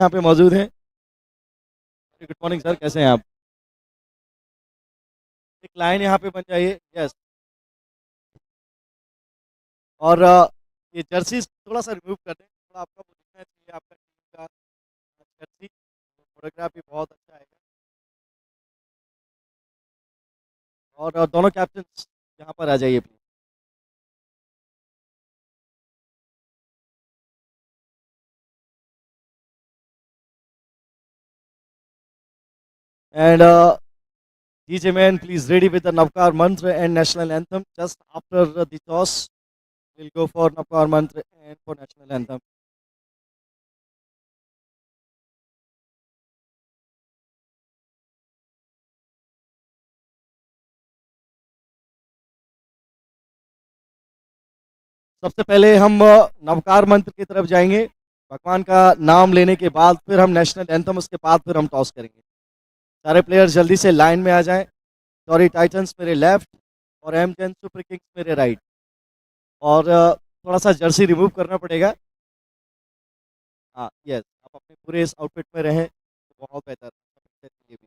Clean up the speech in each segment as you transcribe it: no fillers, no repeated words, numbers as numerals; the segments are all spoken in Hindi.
यहाँ पे मौजूद हैं। गुड मॉर्निंग सर, कैसे हैं आप? एक लाइन यहाँ पे बन जाइए। यस। और ये जर्सी थोड़ा सा रिमूव कर दें, थोड़ा आपका वो दिखना चाहिए, आपका टीम का जर्सी। फोटोग्राफ भी बहुत अच्छा आएगा। और दोनों कैप्टन यहाँ पर आ जाइए please. And DJ man, please ready with the Navkar mantra and national anthem. Just after the toss, we'll go for Navkar mantra and for national anthem. सबसे पहले हम नवकार मंत्र की तरफ जाएंगे। भगवान का नाम लेने के बाद फिर हम नेशनल एंथम, उसके बाद फिर हम टॉस करेंगे। सारे प्लेयर्स जल्दी से लाइन में आ जाएं। सॉरी टाइटंस मेरे लेफ्ट और एम टेन सुपर किंग्स मेरे राइट। और थोड़ा सा जर्सी रिमूव करना पड़ेगा। हाँ यस, आप अपने पूरे इस आउटफिट में रहें तो बहुत बेहतर है ये भी।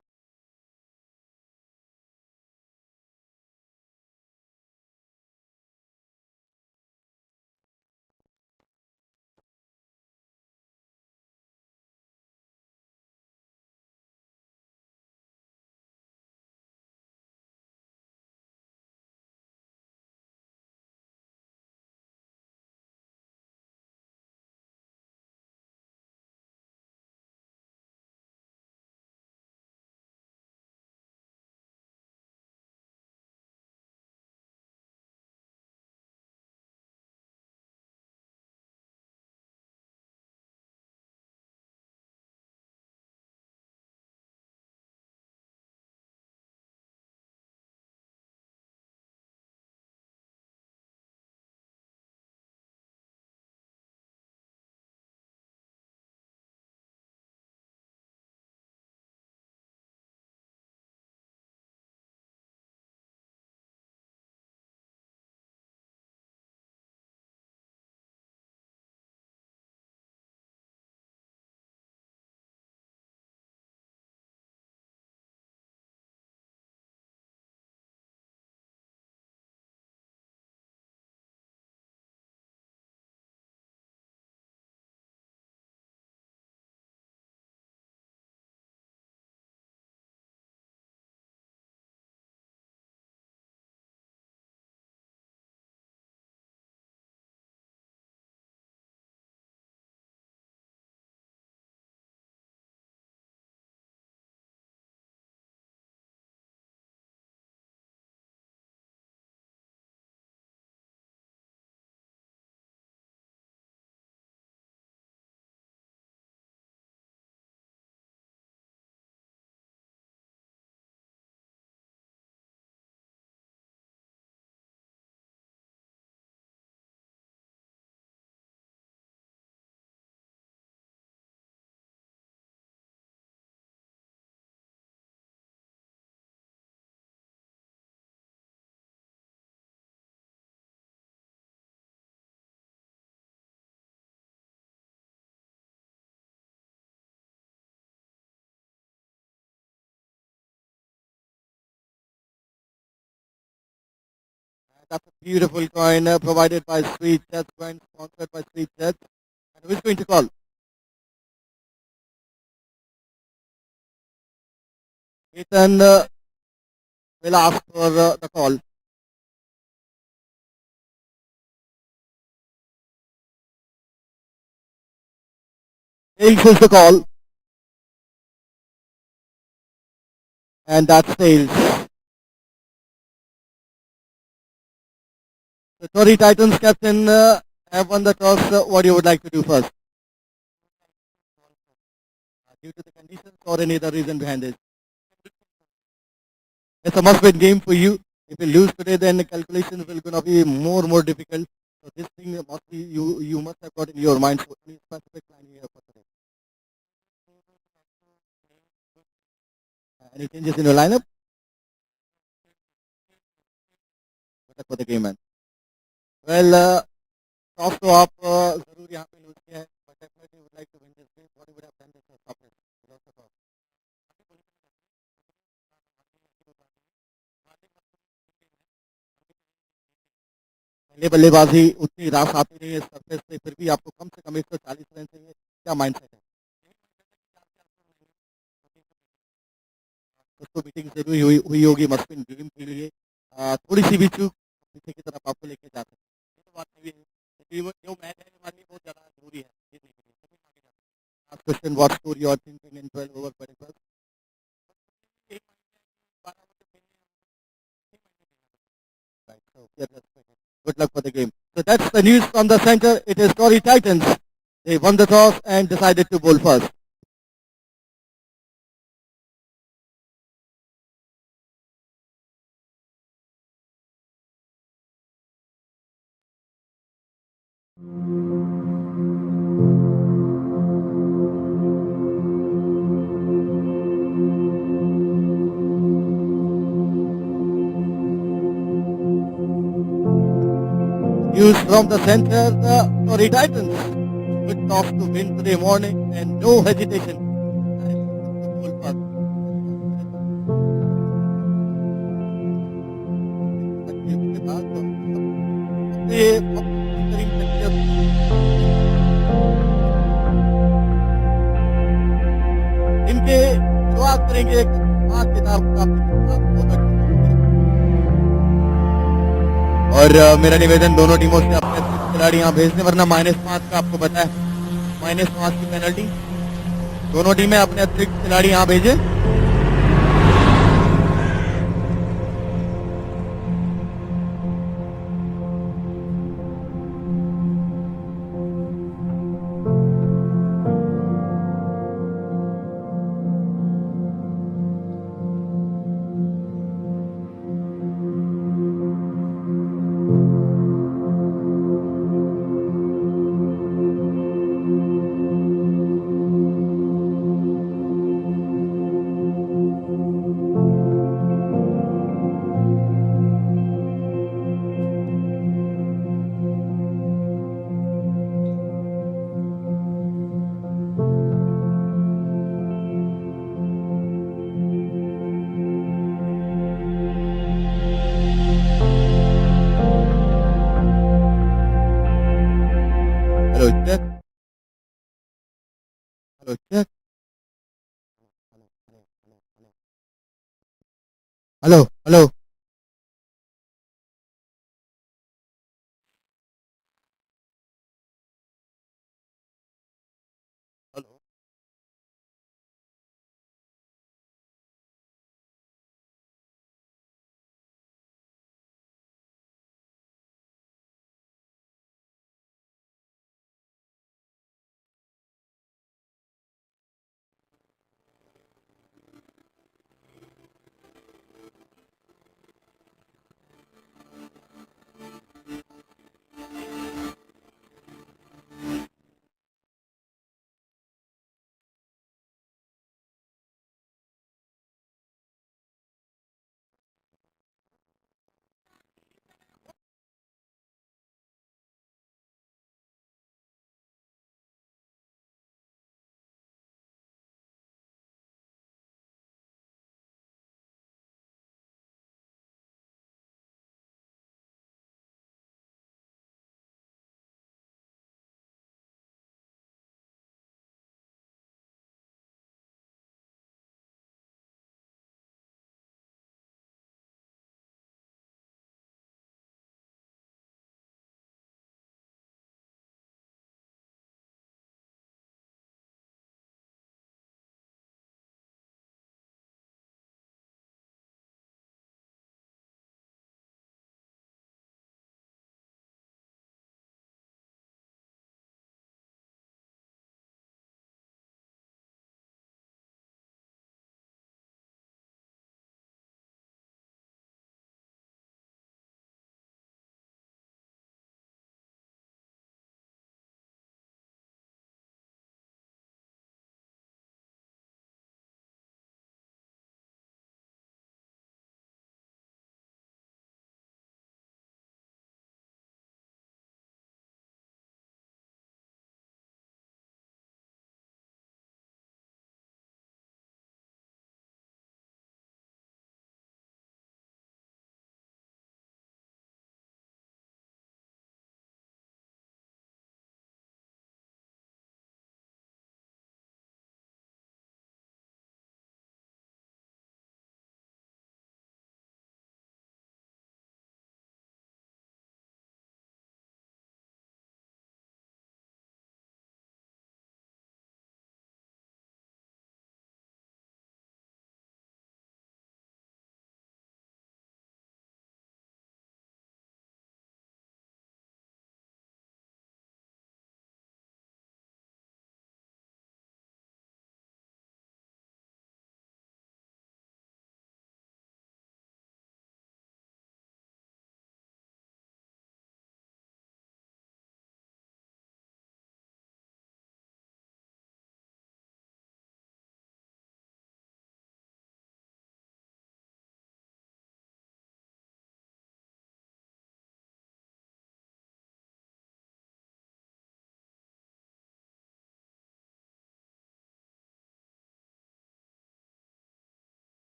That's a beautiful coin provided by Sweet Chats, coin sponsored by Sweet Chats. And who's going to call? Ethan will ask for the call. Tails is the call, and that's Tails. The Tory Titans captain have won the toss. What you would like to do first? Due to the conditions or any other reason behind it? It's a must-win game for you. If you lose today, then the calculations will gonna be more difficult. So this thing must be you must have got in your mind. So any specific plan here for today? Any changes in your lineup? Good luck for the game, man. Well, top तो आप जरूर यहाँ पे लूज किया है, but definitely would like to win this game. What he would have done this was toughness. Without the toss. पहले बल्लेबाजी उतनी रास आती नहीं है सरफेस पे, फिर भी आपको कम से कम 140 रन चाहिए। क्या माइंडसेट है? उसको मीटिंग जरूरी हुई होगी मस्पिन टीम के लिए। थोड़ी सी भी चूक पीछे की तरफ आपको लेके जा सकते हैं। ये तो बात नहीं है, क्योंकि जो मैच है हमारे लिए बहुत ज़्यादा जरूरी है जीतने के लिए, तभी हम आगे जाते हैं। Last question, what score you are thinking in 12 over 21? Right, so good luck for the game. So that's the news from the center. It is Tory Titans. They won the toss and decided to bowl first. News from the center, the Tory Titans. Good toss to win today morning and no hesitation. Bowl first. के बाद अपने बेहतरीन तरीके इनके शुरुआत करेंगे किताब और मेरा निवेदन दोनों टीमों से अपने खिलाड़ी यहाँ भेजने, वरना -5 का आपको पता है, -5 की पेनल्टी। दोनों टीमें अपने अतिरिक्त खिलाड़ी यहाँ भेजे। Hello check, hello check, hello hello. Hello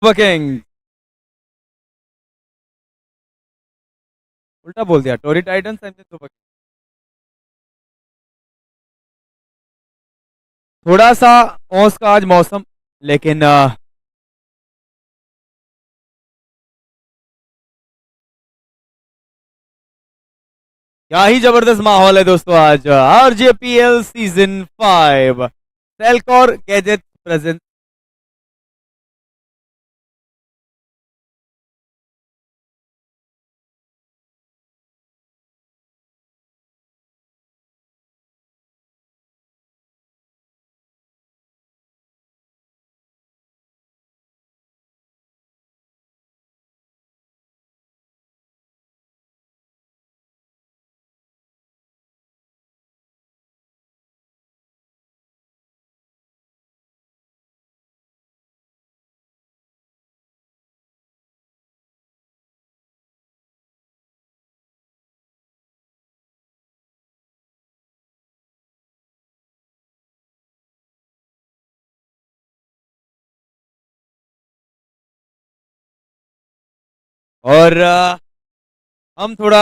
kings. उल्टा बोल दिया, टोरी टाइटंस चेन्नई सुपर किंग्स। थोड़ा सा औस का आज मौसम, लेकिन क्या ही जबरदस्त माहौल है दोस्तों आज आरजेपीएल सीजन 5 सेल्कॉर गैजेट प्रेजेंट। और हम थोड़ा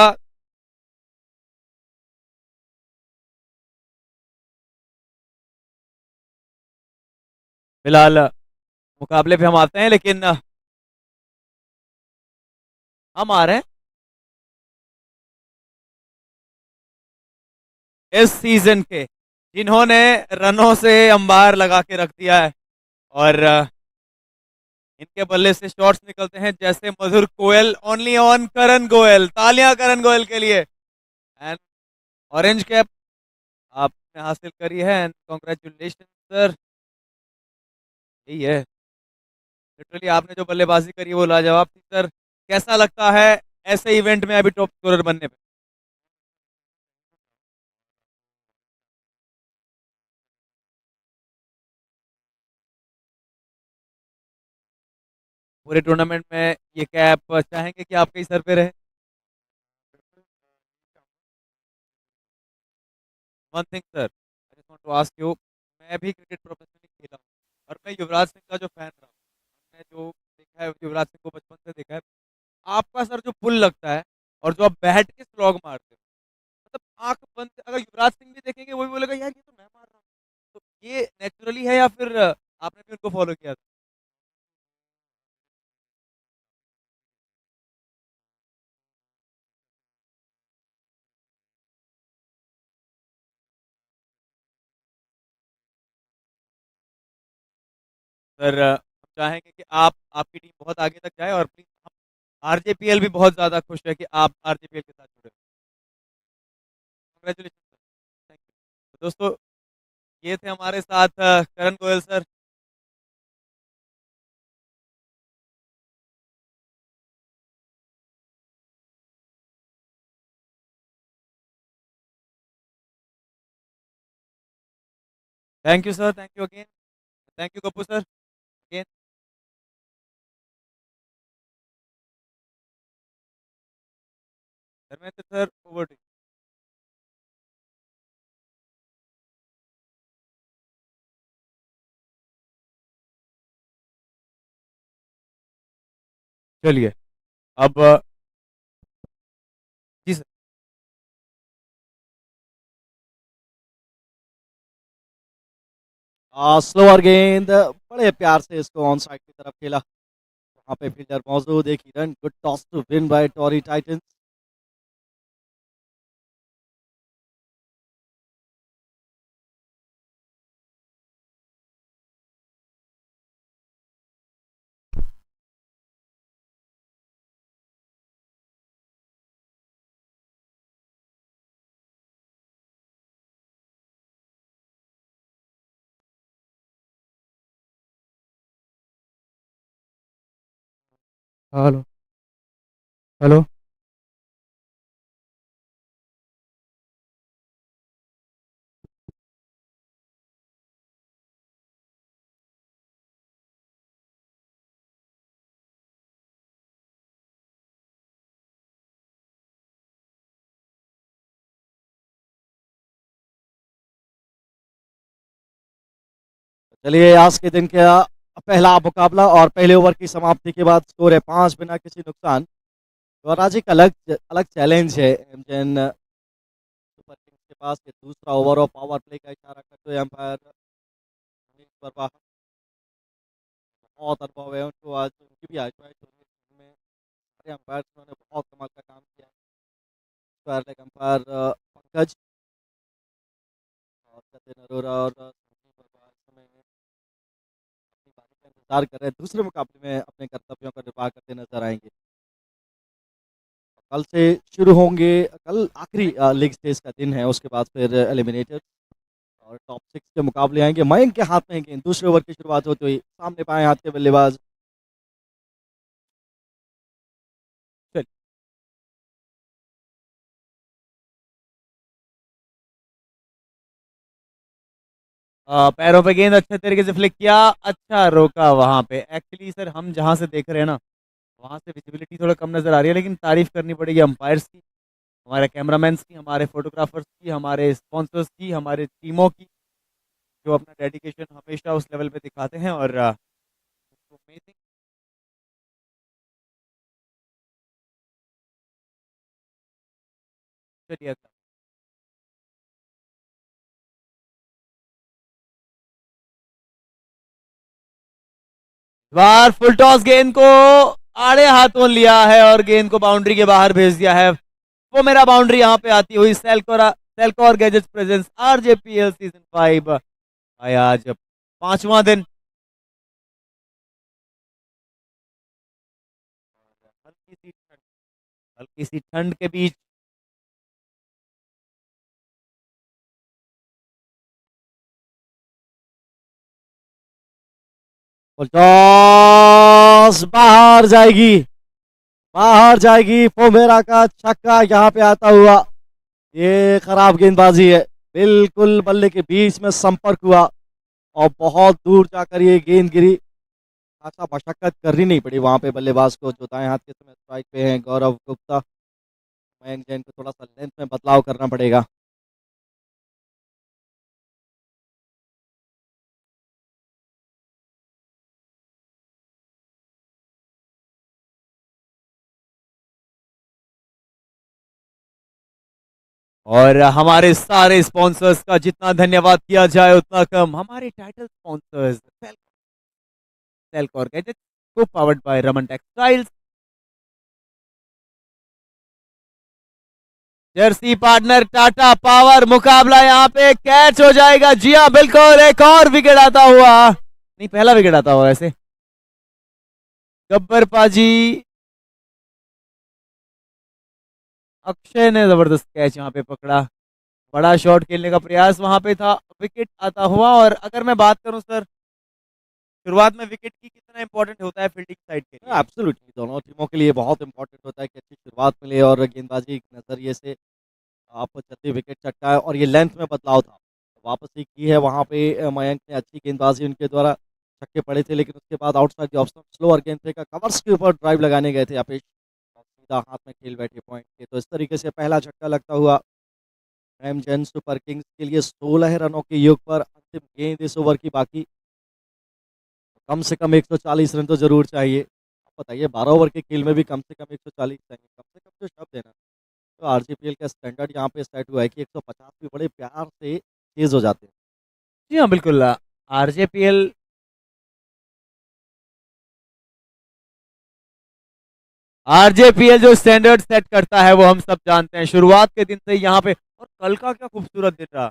फिलहाल मुकाबले पे हम आते हैं, लेकिन हम आ रहे हैं इस सीजन के जिन्होंने रनों से अंबार लगा के रख दिया है, और इनके बल्ले से शॉट्स निकलते हैं जैसे मधुर कोयल। ओनली ऑन करण गोयल, तालियां करण गोयल के लिए। एंड ऑरेंज कैप आपने हासिल करी है, एंड कॉन्ग्रेचुलेशन सर। यही है, लिटरली आपने जो बल्लेबाजी करी है वो लाजवाब थी सर। कैसा लगता है ऐसे इवेंट में अभी टॉप स्कोरर बनने पे? पूरे टूर्नामेंट में ये कैप चाहेंगे कि आपके ही सर पे रहे? One thing sir, I just want to ask you, मैं भी क्रिकेट प्रोफेशनली खेला हूँ और मैं युवराज सिंह का जो फैन रहा हूँ। मैं जो देखा है युवराज सिंह को बचपन से देखा है। आपका सर जो पुल लगता है और जो आप बैट के स्लॉग मारते हो, मतलब आंख बंद अगर युवराज सिंह भी देखेंगे वो भी बोलेगा यार ये तो मैं मार रहा हूँ। तो ये नेचुरली है या फिर आपने भी उनको फॉलो किया था? सर हम चाहेंगे कि आप आपकी टीम बहुत आगे तक जाए, और प्लीज हम आरजेपीएल भी बहुत ज्यादा खुश है कि आप आरजेपीएल के साथ जुड़े। Congratulation sir, thank you. दोस्तों, ये थे हमारे साथ Karan Goyal sir. Thank you sir, thank you again. Thank you Kapoor sir again. Dharmendra sir, over to. चलिए अब जी सर। स्लोअर गेंद, बड़े प्यार से इसको ऑन साइड की तरफ खेला। वहां पे फील्डर मौजूद, एक ही run, good toss to win by टॉरी टाइटंस। Hello, hello. चलिए आज के दिन का पहला मुकाबला और पहले ओवर की समाप्ति के बाद स्कोर है 5 बिना किसी नुकसान। तो आज एक अलग अलग चैलेंज है एमजेन सुपर किंग्स के पास। ये दूसरा ओवर और पावर प्ले का इशारा करते हुए अंपायर रमेश वर्मा, बहुत अनुभव है उनको, आज उनकी भी आजमाइश हो रही है में सारे अंपायर ने बहुत कमाल का काम किया है। स्क्वायर लेग अंपायर पंकज और सचिन अरोरा और संजीव वर्मा इस समय अपनी बारी का इंतजार कर रहे हैं। दूसरे मुकाबले में अपने कर्तव्यों का निर्वाह करते नजर आएंगे। कल से शुरू होंगे, कल आखिरी लीग स्टेज का दिन है, उसके बाद फिर एलिमिनेटर और टॉप 6 के मुकाबले आएंगे। मयंक के हाथ में है गेंद, दूसरे ओवर की शुरुआत होते हुई सामने बाएं हाथ के बल्लेबाज पैरों पे गेंद अच्छे तरीके से फ्लिक किया, अच्छा रोका वहां पे। एक्चुअली सर हम जहां से देख रहे हैं ना, वहां से विजिबिलिटी थोड़ा कम नजर आ रही है, लेकिन तारीफ करनी पड़ेगी अंपायर्स की, हमारे कैमरामैन्स की, हमारे फोटोग्राफर्स की, हमारे स्पॉन्सर्स की, हमारे टीमों की, जो अपना डेडिकेशन हमेशा उस लेवल पे दिखाते हैं। और अमेजिंग। चलिए अगला। इस बार फुल टॉस गेंद को आड़े हाथों लिया है और गेंद को बाउंड्री के बाहर भेज दिया है। वो मेरा बाउंड्री यहाँ पे आती हुई सेल्कोर गैजेट्स प्रेजेंस आरजेपीएल सीजन 5 आया आज 5वां दिन। हल्की सी ठंड के बीच टॉस बाहर जाएगी, बाहर जाएगी। फोमेरा का छक्का यहाँ पे आता हुआ, ये खराब गेंदबाजी है। बिल्कुल बल्ले के बीच में संपर्क हुआ और बहुत दूर जाकर ये गेंद गिरी। खासा मशक्कत करनी नहीं पड़ी वहां पे बल्लेबाज को, जो दाएं हाथ के समय स्ट्राइक पे हैं गौरव गुप्ता। मयंक जैन को थोड़ा सा लेंथ में बदलाव करना पड़ेगा। और हमारे सारे स्पॉन्सर्स का जितना धन्यवाद किया जाए उतना कम। हमारे टाइटल स्पॉन्सर्स सेल्कोर गैजेट्स को powered by Raman textiles, Jersey partner Tata power. मुकाबला यहाँ पे कैच हो जाएगा। जी हाँ बिल्कुल, एक और विकेट आता हुआ, नहीं पहला विकेट आता हुआ ऐसे। गब्बर पाजी, अक्षय ने जबरदस्त कैच यहाँ पे पकड़ा, बड़ा शॉट खेलने का प्रयास वहां पे था, विकेट आता हुआ। और अगर मैं बात करूं सर, शुरुआत में विकेट की कितना इंपॉर्टेंट होता है फील्डिंग साइड के लिए? एब्सोल्युटली, दोनों टीमों के लिए बहुत इंपॉर्टेंट होता है कि अच्छी शुरुआत मिले और गेंदबाजी के नजरिए से आप जल्दी विकेट चटकाए। और ये लेंथ में बदलाव था, वापसी की है वहां पे मयंक ने, अच्छी गेंदबाजी उनके द्वारा, छक्के पड़े थे लेकिन उसके बाद आउटसाइड द ऑप्शन स्लोअर गेंद फेंका, कवर्स के ऊपर ड्राइव लगाने गए थे अपेश और सीधा हाथ में खेल बैठे पॉइंट के। तो इस तरीके से पहला छक्का लगता हुआ एमजेन सुपर किंग्स के लिए 16 रनों के योग पर। अंतिम गेंद इस ओवर की बाकी, कम से कम 140 रन तो जरूर चाहिए। आप बताइए 12 ओवर के खेल में भी कम से कम 140 चाहिए, कम से कम जो शब्द है ना, तो आरजीपीएल का स्टैंडर्ड यहाँ पे सेट हुआ है कि 150 भी बड़े प्यार से तेज हो जाते हैं। जी हाँ बिल्कुल। आरजेपीएल आरजेपीएल जो स्टैंडर्ड सेट करता है वो हम सब जानते हैं शुरुआत के दिन से यहाँ पे। और कल का क्या खूबसूरत दिन रहा।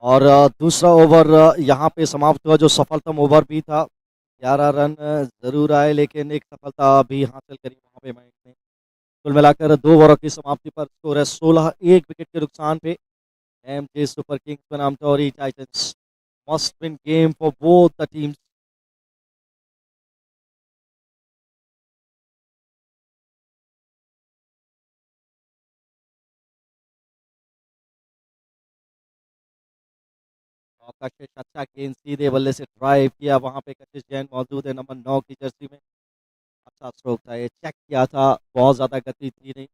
और दूसरा ओवर यहाँ पे समाप्त हुआ, जो सफलतम ओवर भी था। 11 रन जरूर आए लेकिन एक सफलता भी हासिल करी वहाँ पे मयंक ने। कुल मिलाकर 2 ओवरों की समाप्ति पर स्कोर है 16, एक विकेट के नुकसान पे एमजे सुपर किंग्स बनाम टोरी titans. Must win game for both the teams. Kashish अच्छा गेंद सीधे बल्ले से ड्राइव किया, वहां पे कशिश जैन मौजूद है नंबर 9 की जर्सी में। अच्छा स्ट्रोक था, ये चेक किया था, बहुत ज़्यादा गति थी नहीं,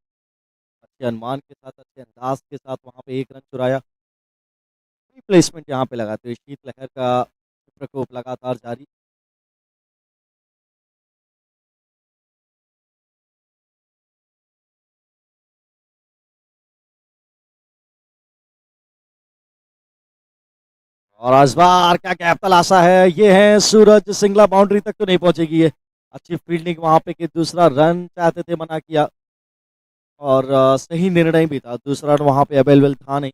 अच्छे अनुमान के साथ, अच्छे अंदाज के साथ वहाँ पे 1 रन चुराया। रिप्लेसमेंट यहाँ पे लगाते हुए शीतलहर का प्रकोप लगातार जारी। और इस बार क्या गैप तलाशा है, ये है सूरज सिंगला, बाउंड्री तक तो नहीं पहुंचेगी ये। अच्छी फील्डिंग वहां पे कि दूसरा रन चाहते थे, मना किया, और सही निर्णय भी था, दूसरा रन वहां पे अवेलेबल था नहीं।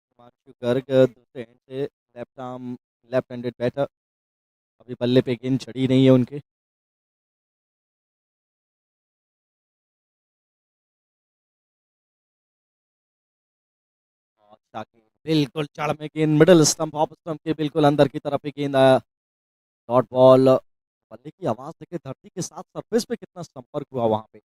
हिमांशु गर्ग दूसरे एंड से लेफ्ट हैंडेड बैटर, अभी बल्ले पे गेंद चढ़ी नहीं है उनके। और शाकिब बिल्कुल चढ़ में गेंद, मिडिल स्टंप, ऑफ स्टंप के बिल्कुल अंदर की तरफ ही गेंद आया। डॉट बॉल, बल्ले की आवाज देखे धरती के साथ सरफेस पे कितना संपर्क हुआ वहां पे।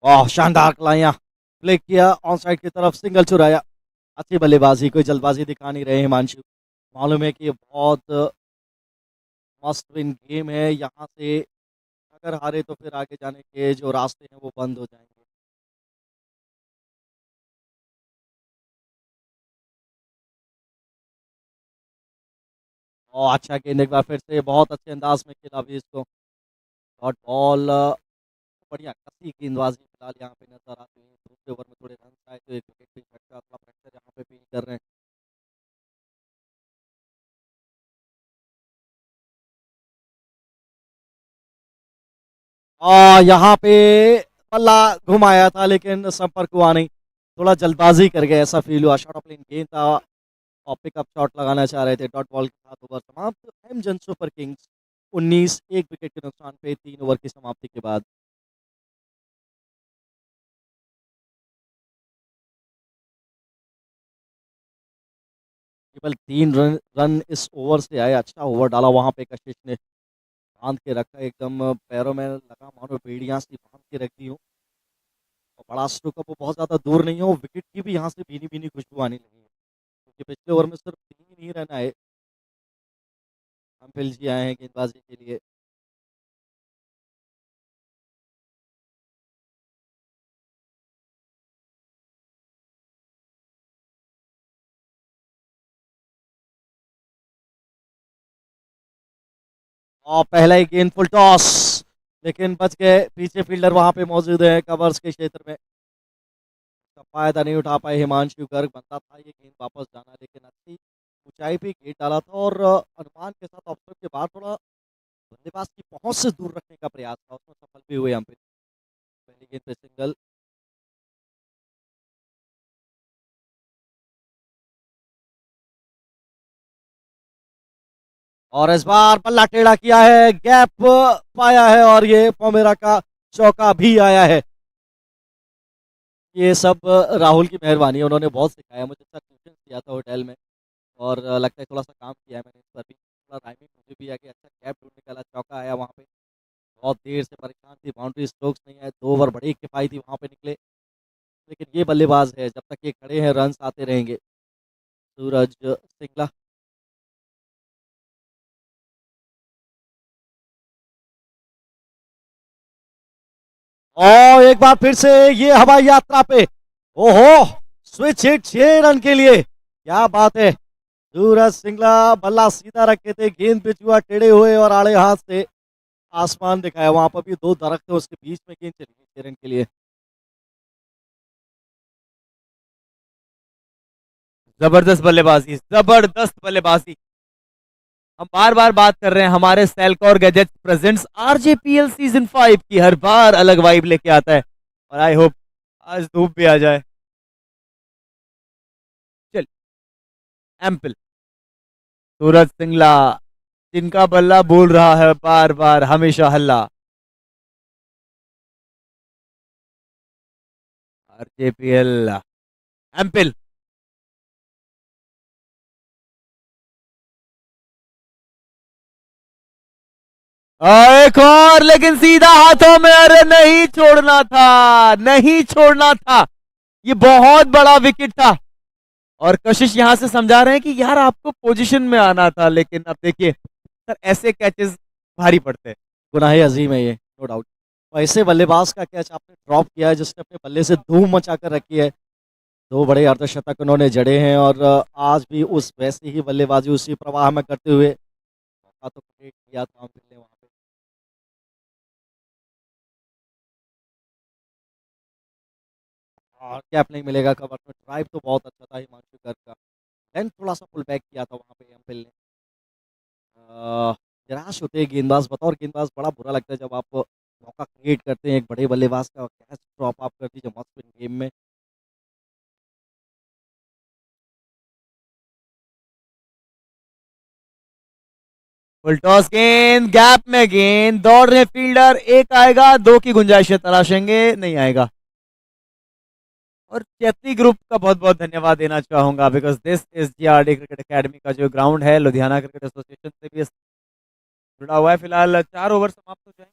वाह, शानदार कलाइयां, फ्लिक किया ऑन साइड की तरफ, सिंगल चुराया। अच्छी बल्लेबाजी, कोई जल्दबाजी दिखा नहीं रहे हिमांशु, मालूम है कि ये बहुत मस्ट विन गेम है, यहाँ से अगर हारे तो फिर आगे जाने के जो रास्ते हैं वो बंद हो जाएंगे। और अच्छा गेंद एक बार फिर से बहुत अच्छे अंदाज में खेला भी इसको। डॉट बॉल, बढ़िया कसी गेंदबाजी फिलहाल यहाँ पे नजर आती है। दूसरे ओवर में थोड़े रन आए तो एक विकेट भी झटका, थोड़ा प्रेशर यहाँ पे फील कर रहे हैं। और यहाँ पे बल्ला घुमाया था लेकिन संपर्क हुआ नहीं, थोड़ा जल्दबाजी कर गए ऐसा फील हुआ। शॉट ऑफ लेन गेंद था और पिकअप शॉट लगाना चाह रहे थे। डॉट बॉल के साथ ओवर समाप्त। एमजन सुपर किंग्स 19, एक विकेट के नुकसान पे 3 ओवर की समाप्ति के बाद। केवल 3 रन इस ओवर से आए, अच्छा ओवर डाला वहां पे कशिश ने, बांध के रखा एकदम, पैरों में लगा मानो बेड़ियां सी बांध के रख दी हो। और बड़ा स्ट्रोक, अब वो बहुत ज्यादा दूर नहीं हो, विकेट की भी यहाँ से भीनी भीनी खुशबू आने लगी है, क्योंकि पिछले ओवर में सिर्फ 3 ही रन आए। हम जी आए हैं गेंदबाजी के लिए। और पहला ही गेंद फुल टॉस, लेकिन बच गए, पीछे फील्डर वहां पे मौजूद है कवर्स के क्षेत्र में, इसका फायदा नहीं उठा पाए हिमांशु गर्ग। बनता था ये गेंद वापस जाना, लेकिन अच्छी ऊंचाई पे गेंद डाला था और अनुमान के साथ ऑप्शन के बाद थोड़ा बल्लेबाज की पहुंच से दूर रखने का प्रयास था, उसमें सफल भी हुए हम पे। पहली गेंद पे सिंगल। और इस बार बल्ला टेढ़ा किया है, गैप पाया है, और ये पोमेरा का चौका भी आया है। ये सब राहुल की मेहरबानी है, उन्होंने बहुत सिखाया मुझे, अच्छा ट्यूशन किया था होटल में, और लगता है थोड़ा सा काम किया है मैंने इस पर भी, थोड़ा टाइमिंग मुझे भी है कि अच्छा गैप ढूंढ निकाला, चौका आया वहाँ पे। बहुत देर से परेशान थी, बाउंड्री स्ट्रोक्स नहीं आए, 2 ओवर बड़े किफायती वहाँ पे निकले, लेकिन ये बल्लेबाज है, जब तक ये खड़े हैं रन आते रहेंगे। सूरज सिंगला। और एक बार फिर से ये हवाई यात्रा पे, ओहो, स्विच हिट 6 रन के लिए, क्या बात है। सूरज सिंगला बल्ला सीधा रखे थे, गेंद पे चुआ टेढ़े हुए और आड़े हाथ से आसमान दिखाया, वहां पर भी 2 दरख्त है उसके बीच में गेंद चली गई 6 रन के लिए। जबरदस्त बल्लेबाजी, जबरदस्त बल्लेबाजी। हम बार बार बात कर रहे हैं हमारे सेलकॉर गैजेट्स प्रेजेंट्स आरजेपीएल सीजन 5 की, हर बार अलग वाइब लेके आता है, और आई होप आज धूप भी आ जाए। चल, एम्पल, सूरज सिंगला, जिनका बल्ला बोल रहा है बार बार हमेशा हल्ला। आरजेपीएल, एम्पल, एक और, लेकिन सीधा हाथों में, अरे नहीं छोड़ना था, नहीं छोड़ना था, ये बहुत बड़ा विकेट था। और कशिश यहाँ से समझा रहे हैं कि यार आपको पोजीशन में आना था, लेकिन अब देखिए सर ऐसे कैचेस भारी पड़ते हैं। गुनाहे अजीम है ये, नो डाउट। और ऐसे बल्लेबाज का कैच आपने ड्रॉप किया है जिसने अपने बल्ले से धूम मचा कर रखी है। दो बड़े अर्धशतक उन्होंने जड़े हैं और आज भी उस वैसी ही बल्लेबाजी उसी प्रवाह में करते हुए मौका तो क्रिएट किया था हमने वहाँ पे। और कैप नहीं मिलेगा कवर में। ड्राइव तो बहुत अच्छा था हिमांशु गर्ग का। लेंथ थोड़ा सा पुल बैक किया था वहाँ पे एम्पिल ने। निराश होते हैं गेंदबाज, बतौर गेंदबाज बड़ा बुरा लगता है जब आप मौका क्रिएट करते हैं एक बड़े बल्लेबाज का कैच ड्रॉप आप कर दीजिए मस्ट विन गेम में। फुल टॉस गेंद, गैप में गेंद, दौड़ रहे फील्डर, एक आएगा, दो की गुंजाइशें तलाशेंगे, नहीं आएगा। और चैती ग्रुप का बहुत बहुत धन्यवाद देना चाहूंगा, because this is GRD cricket academy का जो ग्राउंड है लुधियाना क्रिकेट एसोसिएशन से भी जुड़ा हुआ है। फिलहाल 4 ओवर समाप्त हो जाएंगे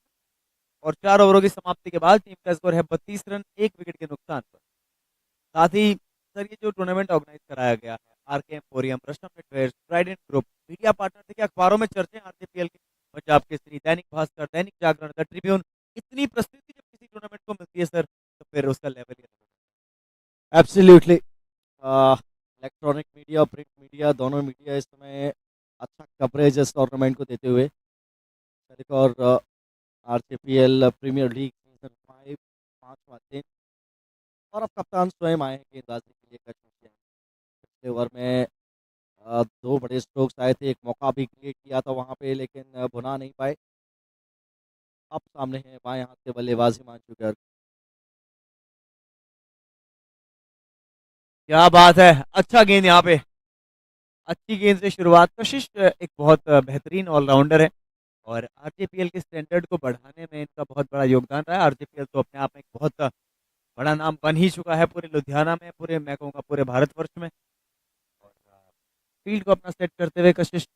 और 4 ओवरों की समाप्ति के बाद टीम का स्कोर है 32 रन, 1 विकेट के नुकसान पर। साथ ही सर ये जो टूर्नामेंट ऑर्गेनाइज कराया गया है RK Emporium, Rashm Networks, Trident group, media partner, देखिए अखबारों में चर्चे हैं आरजेपीएल के, पंजाब केसरी, दैनिक भास्कर, दैनिक जागरण, द ट्रिब्यून, इतनी प्रस्तुति जब किसी टूर्नामेंट को मिलती है सर तो फिर उसका लेवल ही अलग absolutely. Electronic media, print media, दोनों मीडिया इस समय अच्छा कवरेज इस टूर्नामेंट को देते हुए। और आरसीपीएल प्रीमियर लीग सीजन 5 5वां दिन। और अब कप्तान स्वयं आए हैं गेंदबाजी के लिए कशिश जैन। पिछले ओवर में दो बड़े स्ट्रोक्स आए थे, एक मौका भी क्रिएट किया था वहाँ पे लेकिन भुना नहीं पाए। अब सामने है बाएं हाथ से बल्लेबाज हिमांशु गर्ग। क्या बात है, अच्छा गेंद यहाँ पे, अच्छी गेंद से शुरुआत। कशिश एक बहुत बेहतरीन ऑलराउंडर है और आरजेपीएल के स्टैंडर्ड को बढ़ाने में इनका बहुत बड़ा योगदान रहा है। आरजेपीएल तो अपने आप में एक बहुत बड़ा नाम बन ही चुका है पूरे लुधियाना में, पूरे मैं कहूँगा पूरे भारतवर्ष में। और फील्ड को अपना सेट करते हुए कशिश,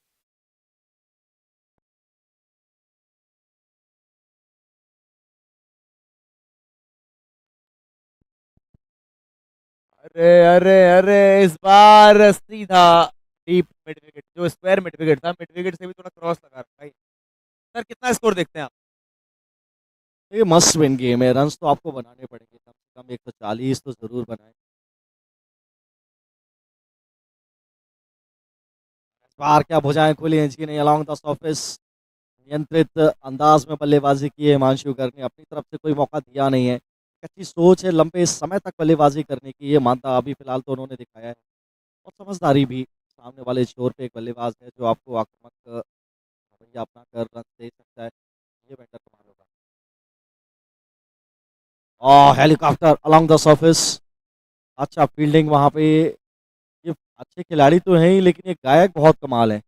अरे अरे अरे, इस बार सीधा डीप मिड विकेट, जो स्क्वायर मिड विकेट था, मिड विकेट से भी थोड़ा क्रॉस लगा रखा है। सर कितना स्कोर देखते हैं आप? ये मस्ट विन गेम है, रन्स तो आपको बनाने पड़ेंगे, कम से कम 140 तो जरूर बनाए। बार क्या भुजाएं खुली हैं जी नहीं, अलॉन्ग द सर्फेस नियंत्रित अंदाज में बल्लेबाजी की है हिमांशु गर्ग ने, अपनी तरफ से कोई मौका दिया नहीं है। अच्छी सोच है लंबे समय तक बल्लेबाजी करने की, ये मानता अभी फिलहाल तो उन्होंने दिखाया है। और समझदारी भी, सामने वाले छोर पे एक बल्लेबाज है जो आपको आक्रामक रवैया अपना कर रन दे सकता है, ये बेटर कमाल होगा। और हेलीकॉप्टर अलॉन्ग द सर्फेस, अच्छा फील्डिंग वहाँ पे। ये अच्छे खिलाड़ी तो हैं ही लेकिन ये गायक बहुत कमाल है।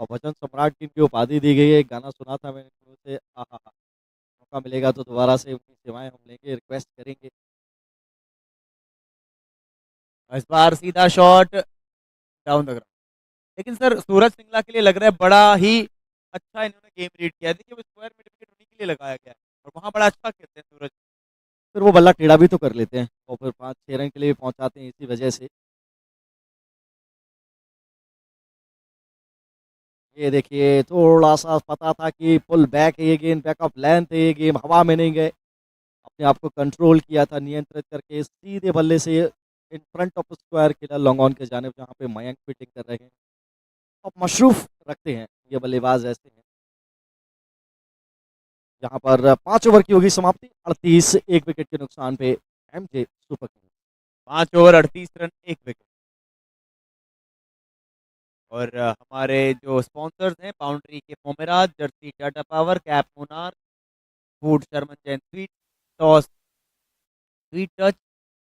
और भजन सम्राट की इनकी उपाधि दी गई है, एक गाना सुना था मैंने शुरू से, आहा, मौका मिलेगा तो दोबारा से उनकी सेवाएं हम लेंगे, रिक्वेस्ट करेंगे। इस बार सीधा शॉट डाउन द ग्राउंड, लेकिन सर सूरज सिंगला के लिए लग रहा है बड़ा ही अच्छा इन्होंने गेम रीड किया है। देखिए वो स्क्वायर मिड विकेट उन्हीं के लिए लगाया गया है और वहाँ बड़ा अच्छा खेलते हैं सूरज। फिर वो बल्ला टेढ़ा भी तो कर लेते हैं और फिर 5-6 रन के लिए भी पहुंचाते हैं इसी वजह से। ये देखिए थोड़ा सा पता था कि पुल बैक है ये गेंद, बैक ऑफ लेंथ है ये गेम, हवा में नहीं गए, अपने आप को कंट्रोल किया था नियंत्रित करके सीधे बल्ले से in front of square killer long on के जाने जहाँ पे मयंक फील्डिंग कर रहे हैं। अब मशरूफ रखते हैं ये बल्लेबाज ऐसे हैं। यहाँ पर 5 ओवर की होगी समाप्ति, 38 एक विकेट के नुकसान पे MJ super Kings. 5 over 38 run, 1 wicket. और हमारे जो स्पॉन्सर्स हैं, बाउंड्री के पोमेराज, jersey Tata Power, cap Monarch, food Sharman Jain sweet, toss sweet touch,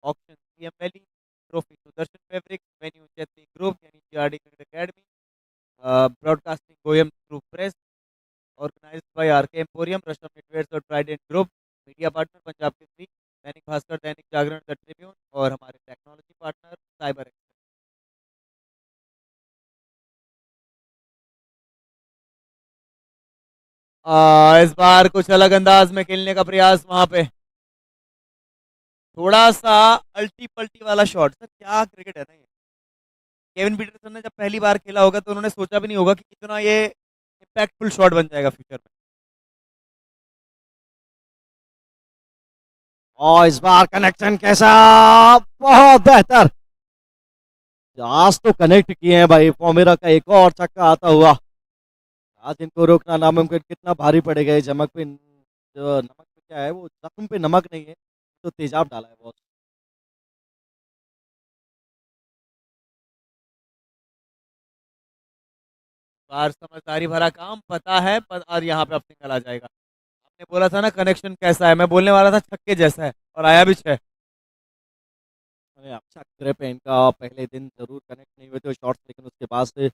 auction CM Valley, trophy Sudarshan fabric, venue Chaitri group यानी GRD cricket academy, broadcasting Goyam group press, organized by RK Emporium, Rashm Networks और Trident group, media partner Punjab Kesari, Dainik Bhaskar, Dainik Jagran, the Tribune और हमारे टेक्नोलॉजी पार्टनर साइबर एक्स। इस बार कुछ अलग अंदाज में खेलने का प्रयास वहां पे, थोड़ा सा अल्टी पल्टी वाला शॉट। सर क्या क्रिकेट है ना ये, केविन पीटरसन ने जब पहली बार खेला होगा तो उन्होंने सोचा भी नहीं होगा कि कितना ये इम्पैक्टफुल शॉट बन जाएगा फ्यूचर में। और इस बार कनेक्शन कैसा, बहुत बेहतर। आज तो कनेक्ट किए हैं भाई, फॉर्मेरा का एक और छक्का आता हुआ। आज इनको रोकना नामुमकिन, कितना भारी पड़ेगा ये जमक पे, जो नमक पे क्या है वो, जख्म पे नमक नहीं है तो तेजाब डाला है बहुत। बार समझदारी भरा काम, पता है और यहाँ पे अब सिंगल आ जाएगा। आपने बोला था ना कनेक्शन कैसा है, मैं बोलने वाला था छक्के जैसा है, और आया भी 6। अरे अच्छा ग्रिप है इनका, पहले दिन जरूर कनेक्ट नहीं हुए थे शॉट्स, लेकिन उसके बाद से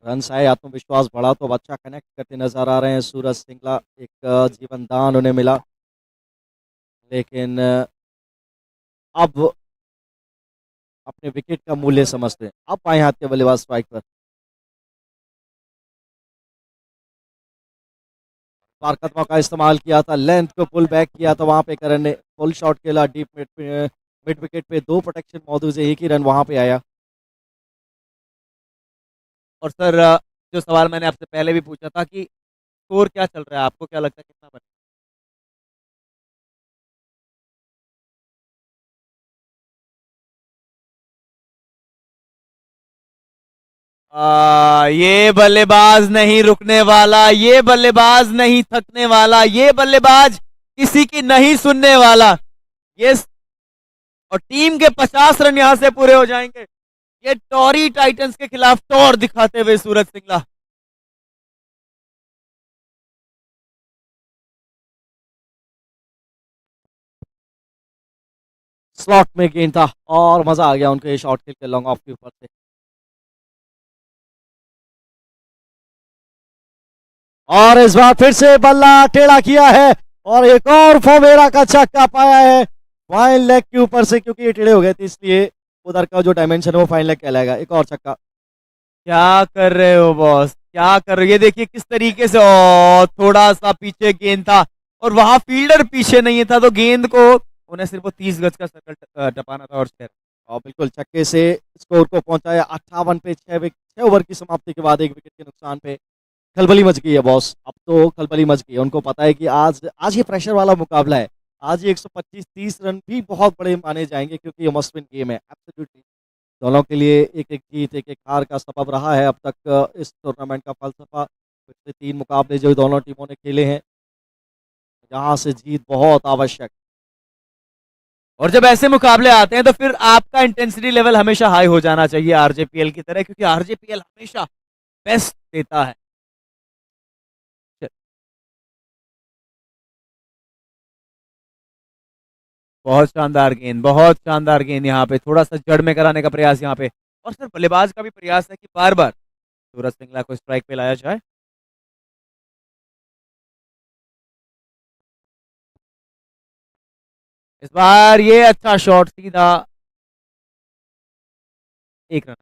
रन्स आए, आत्मविश्वास बढ़ा, तो अब अच्छा कनेक्ट करते नजर आ रहे हैं सूरज सिंगला। एक जीवन दान उन्हें मिला, लेकिन अब अपने विकेट का मूल्य समझते हैं। अब बाएं हाथ के बल्लेबाज स्ट्राइक पर, बार कदमों का इस्तेमाल किया था, लेंथ को पुल बैक किया था, वहां पे करण ने फुल शॉट खेला डीप मिड विकेट पे, 2 प्रोटेक्शन मौजूद है, एक ही रन वहां पे आया। और सर जो सवाल मैंने आपसे पहले भी पूछा था कि स्कोर क्या चल रहा है, आपको क्या लगता है कितना बने? ये बल्लेबाज नहीं रुकने वाला, ये बल्लेबाज नहीं थकने वाला, ये बल्लेबाज किसी की नहीं सुनने वाला। ये और टीम के 50 रन यहां से पूरे हो जाएंगे। ये टॉरी टाइटंस के खिलाफ टॉर दिखाते हुए सूरज सिंगला। स्लॉट में गेंद था और मजा आ गया उनको ये शॉट खेल के लॉन्ग ऑफ के ऊपर से। और इस बार फिर से बल्ला टेढ़ा किया है और एक और फॉर्मेरा का छक्का पाया है फाइन लेग के ऊपर से, क्योंकि ये टेढ़े हो गए थे इसलिए उधर का जो डायमेंशन है वो फाइन लेग कहलाएगा। एक और छक्का। क्या कर रहे हो बॉस, क्या कर रहे हो? ये देखिए किस तरीके से, और थोड़ा सा पीछे गेंद था और वहां फील्डर पीछे नहीं था, तो गेंद को उन्हें सिर्फ 30 गज का सर्कल टपाना था और 6। और बिल्कुल छक्के से स्कोर को पहुंचाया 58 पे, 6 ओवर की समाप्ति के बाद 1 विकेट के नुकसान पे। खलबली मच गई है बॉस, अब तो खलबली मच गई है। उनको पता है कि आज ये प्रेशर वाला मुकाबला है। आज ये 125-30 रन भी बहुत बड़े माने जाएंगे, क्योंकि ये मस्ट विन गेम है एब्सोल्युटली। दोनों के लिए एक एक जीत, एक एक हार का सबब रहा है अब तक इस टूर्नामेंट का फलसफा। पिछले 3 मुकाबले जो दोनों टीमों ने खेले हैं, जहां से जीत बहुत आवश्यक। और जब ऐसे मुकाबले आते हैं तो फिर आपका इंटेंसिटी लेवल हमेशा हाई हो जाना चाहिए आरजेपीएल की तरह, क्योंकि आरजेपीएल हमेशा बेस्ट देता है। बहुत शानदार गेंद, बहुत शानदार गेंद, यहाँ पे थोड़ा सा जड़ में कराने का प्रयास यहाँ पे, और सर बल्लेबाज का भी प्रयास है कि बार बार सूरज सिंगला को स्ट्राइक पे लाया जाए। इस बार ये अच्छा शॉट, सीधा 1 रन।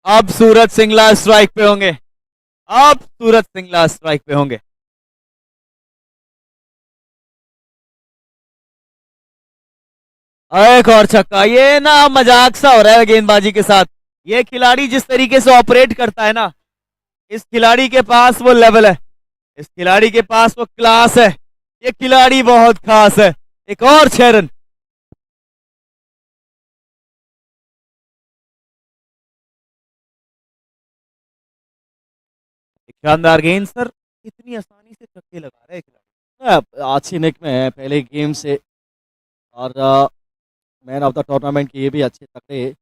अब सूरज सिंगला स्ट्राइक पे होंगे, अब सूरज सिंगला स्ट्राइक पे होंगे। एक और छक्का, ये ना मजाक सा हो रहा है गेंदबाजी के साथ। ये खिलाड़ी जिस तरीके से ऑपरेट करता है ना, इस खिलाड़ी के पास वो लेवल है, इस खिलाड़ी के पास वो क्लास है, ये खिलाड़ी बहुत खास है। एक और 6 रन। एक शानदार गेंद सर, इतनी आसानी से छक्के लगा रहे हैं खिलाड़ी। अच्छी निक में है पहले गेम से, और मैन ऑफ द टूर्नामेंट के ये भी अच्छे तगड़े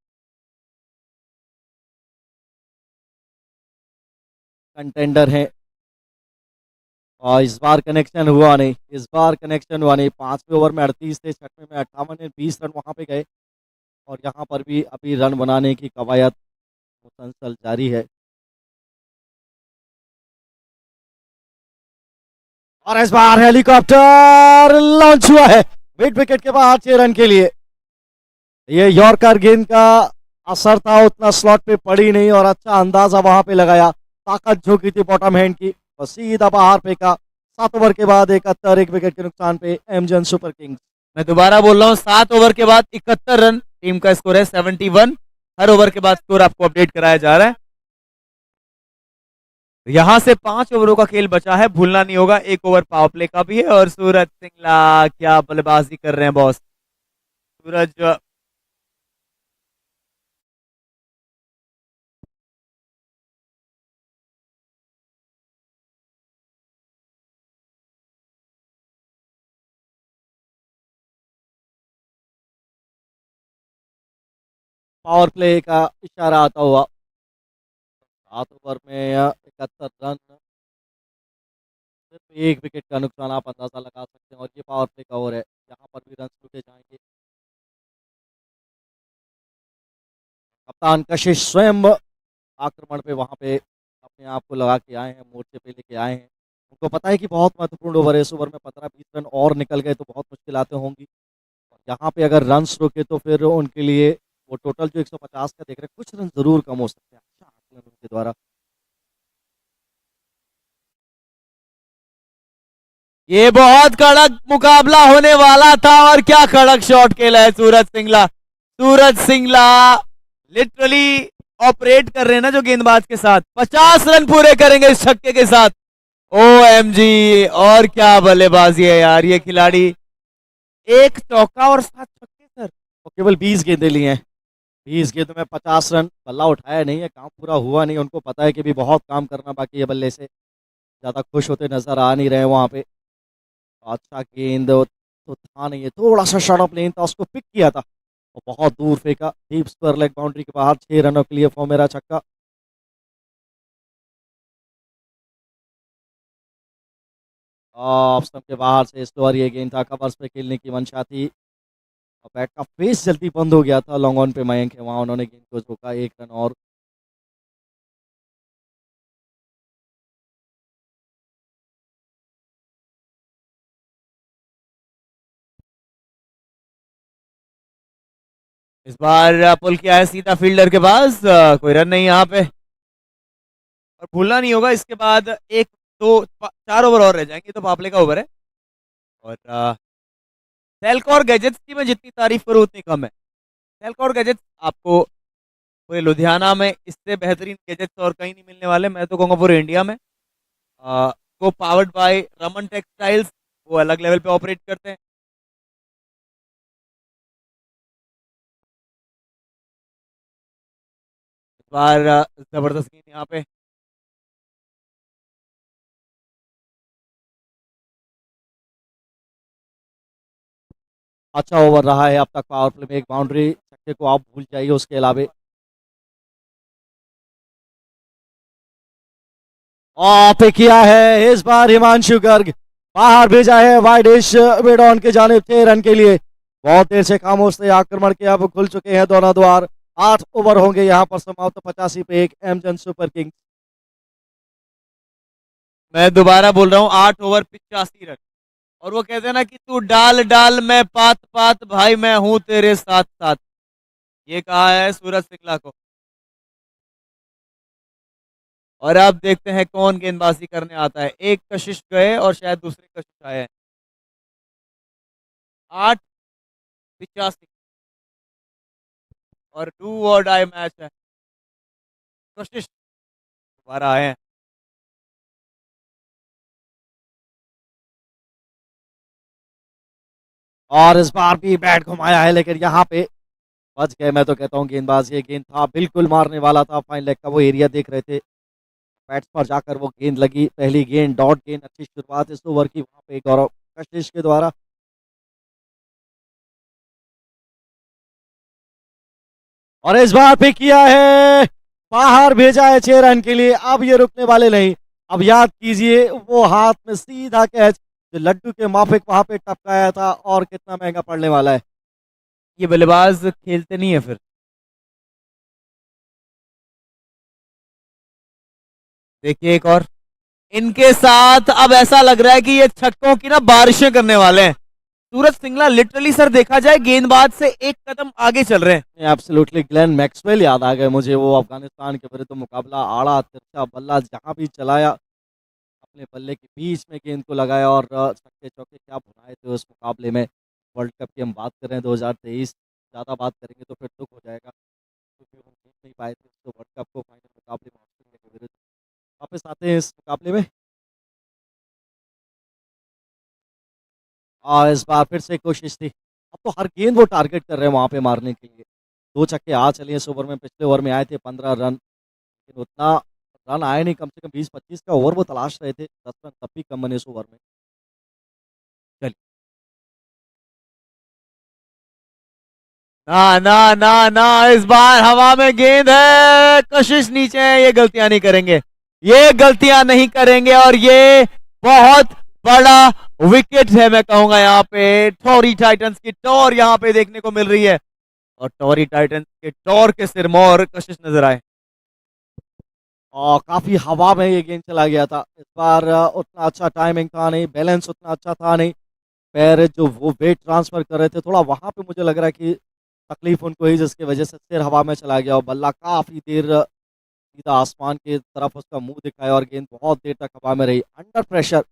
कंटेंडर हैं। और इस बार कनेक्शन हुआ नहीं, इस बार कनेक्शन हुआ नहीं। 5वें ओवर में 38 थे, 6वें में 58 है, 20 रन वहां पे गए। और यहाँ पर भी अभी रन बनाने की कवायद मुसलसल जारी है। और इस बार हेलीकॉप्टर लॉन्च हुआ है मिड विकेट के बाद 6 रन के लिए। ये यॉर्कर गेंद का असर था उतना स्लॉट पे पड़ी नहीं और अच्छा अंदाजा वहां पे लगाया, ताकत झोंकी थी बॉटम हैंड की और सीधा बाहर फेंका। 7 ओवर के बाद 71, 1 विकेट के नुकसान पे एमजन सुपर किंग्स। मैं दोबारा बोल रहा हूँ, 7 ओवर के बाद 71 रन टीम का स्कोर है, 71। हर ओवर के बाद स्कोर आपको अपडेट कराया जा रहा है। यहां से 5 ओवरों का खेल बचा है, भूलना नहीं होगा। 1 ओवर पावर प्ले का भी है और सूरज सिंगला क्या बल्लेबाजी कर रहे हैं बॉस। सूरज पावर प्ले का इशारा आता हुआ। 7 ओवर में 71 रन, सिर्फ 1 विकेट का नुकसान, आप अंदाजा लगा सकते हैं। और ये पावर प्ले का ओवर है, यहाँ पर भी रन रुके जाएंगे। कप्तान कशिश स्वयं आक्रमण पे वहां पे अपने आप को लगा के आए हैं, मोर्चे पे लेके आए हैं। उनको पता है कि बहुत महत्वपूर्ण ओवर है, इस ओवर में 15-20 रन और निकल गए तो बहुत मुश्किलातें होंगी। और यहाँ पे अगर रन रुके तो फिर उनके लिए वो टोटल जो 150 का देख रहे हैं, कुछ रन जरूर कम हो सकते हैं। अच्छा आकलन उनके द्वारा। ये बहुत कड़क मुकाबला होने वाला था और क्या कड़क शॉट खेला है सूरज सिंगला। सूरज सिंगला लिटरली ऑपरेट कर रहे हैं ना जो गेंदबाज के साथ। 50 रन पूरे करेंगे इस छक्के के साथ। OMG, और क्या बल्लेबाजी है यार ये खिलाड़ी। एक चौका और 7 छक्के सर। और केवल 20 गेंदे लिए हैं, 20 गेंदों में 50 रन। बल्ला उठाया नहीं है, काम पूरा हुआ नहीं। उनको पता है कि भी बहुत काम करना बाकी है बल्ले से, ज़्यादा खुश होते नजर आ नहीं रहे वहाँ पे। अच्छा गेंद तो था नहीं है, थोड़ा सा शॉर्ट ऑफ लेन था, उसको पिक किया था और बहुत दूर फेंका। डीप स्क्वायर लेग बाउंड्री के बाहर। 6 रनों के लिए फॉर्मेरा छक्का। ऑफ स्टंप के बाहर से स्लोअर ये गेंद था, कवर्स पे खेलने की मंशा थी और बैट का फेस जल्दी बंद हो गया था। लॉन्ग ऑन पे मयंक है, वहां उन्होंने गेंद को रोका। 1 रन और। इस बार पुल किया है सीधा फील्डर के पास, कोई रन नहीं यहाँ पे। और भूलना नहीं होगा इसके बाद 4 ओवर और रह जाएंगे तो पापले का ओवर है। और सेल्कॉर गैजेट्स की मैं जितनी तारीफ करूँ उतनी कम है। सेल्कॉर गैजेट्स आपको पूरे लुधियाना में इससे बेहतरीन गैजेट्स और कहीं नहीं मिलने वाले, मैं तो कहूँगा पूरे इंडिया में। वो पावर्ड बाय रमन टेक्सटाइल्स, वो अलग लेवल पे ऑपरेट करते हैं। इस बार जबरदस्त गेंद यहाँ पे। अच्छा ओवर रहा है अब तक पावर प्ले में। 1 बाउंड्री, छक्के को आप भूल जाइए उसके अलावे। पे किया है इस बार हिमांशु गर्ग, बाहर भेजा है वाइडिश बेडॉन के जानिब 6 रन के लिए। बहुत देर से खामोश थे, आक्रमण के अब खुल चुके हैं दोनों द्वार। 8 ओवर होंगे यहाँ पर समाप्त, 85 पे 1 एमजन सुपर किंग्स। मैं दोबारा बोल रहा हूँ, 8 ओवर 85 रन। और वो कहते हैं ना कि तू डाल डाल मैं पात पात, भाई मैं हूं तेरे साथ साथ। ये कहा है सूरज सिंगला को। और अब देखते हैं कौन गेंदबाजी करने आता है। एक कशिश गए और शायद दूसरे कशिश आए हैं। 8-85 और डू और डाई मैच है। कशिश दोबारा आए हैं। और इस बार भी बैट घुमाया है लेकिन यहाँ पे बच गए। मैं तो कहता हूँ गेंदबाज, ये गेंद था बिल्कुल मारने वाला था। फाइन लेग का वो एरिया देख रहे थे, बैट्स पर जाकर वो गेंद लगी। पहली गेंद डॉट गेंद, अच्छी शुरुआत इस ओवर की वहां पे गौरव कशिश के द्वारा। और इस बार पे किया है, बाहर भेजा है 6 रन के लिए। अब ये रुकने वाले नहीं। अब याद कीजिए वो हाथ में सीधा कैच जो लड्डू के माफिक वहां पे टपकाया था, और कितना महंगा पड़ने वाला है। ये बल्लेबाज खेलते नहीं है फिर। देखिए एक और इनके साथ अब ऐसा लग रहा है कि ये छक्कों की ना बारिशें करने वाले हैं। सूरज सिंगला लिटरली सर देखा जाए गेंदबाज से एक कदम आगे चल रहे हैं। एब्सोल्युटली ग्लेन मैक्सवेल याद आ गए मुझे, वो अफगानिस्तान के विरुद्ध मुकाबला आड़ा तिरछा बल्ला जहां भी चलाया, अपने बल्ले के बीच में गेंद को लगाया और छक्के चौके क्या भुनाए थे उस मुकाबले में। वर्ल्ड कप की हम बात कर रहे हैं 2023, ज़्यादा बात करेंगे तो फिर दुख हो जाएगा क्योंकि हम जीत नहीं पाए थे तो वर्ल्ड कप को फाइनल मुकाबले में ऑस्ट्रेलिया के विरुद्ध। वापस आते हैं इस मुकाबले में। इस बार फिर से कोशिश थी, अब तो हर गेंद वो टारगेट कर रहे हैं वहाँ पे मारने के लिए। 2 छक्के आ चले इस ओवर में, पिछले ओवर में आए थे 15 रन, लेकिन उतना रन आए नहीं, कम से कम 20-25 का ओवर वो तलाश रहे थे, 10 रन तब भी कम बने इस ओवर में। ना ना ना ना, इस बार हवा में गेंद है, कशिश नीचे है, ये गलतियां नहीं करेंगे, ये गलतियां नहीं करेंगे और ये बहुत बड़ा विकेट है मैं कहूंगा। यहाँ पे टॉरी टाइटंस की टॉर यहाँ पे देखने को मिल रही है और टॉरी टाइटंस के टॉर के सिरमौर कशिश नजर आए। और काफ़ी हवा में ये गेंद चला गया था इस बार, उतना अच्छा टाइमिंग था नहीं, बैलेंस उतना अच्छा था नहीं, पैर जो वो वेट ट्रांसफर कर रहे थे थोड़ा वहाँ पे मुझे लग रहा है कि तकलीफ उनको ही, जिसकी वजह से सिर हवा में चला गया और बल्ला काफ़ी देर सीधा आसमान की तरफ उसका मुंह दिखाया और गेंद बहुत देर तक हवा में रही। अंडर प्रेशर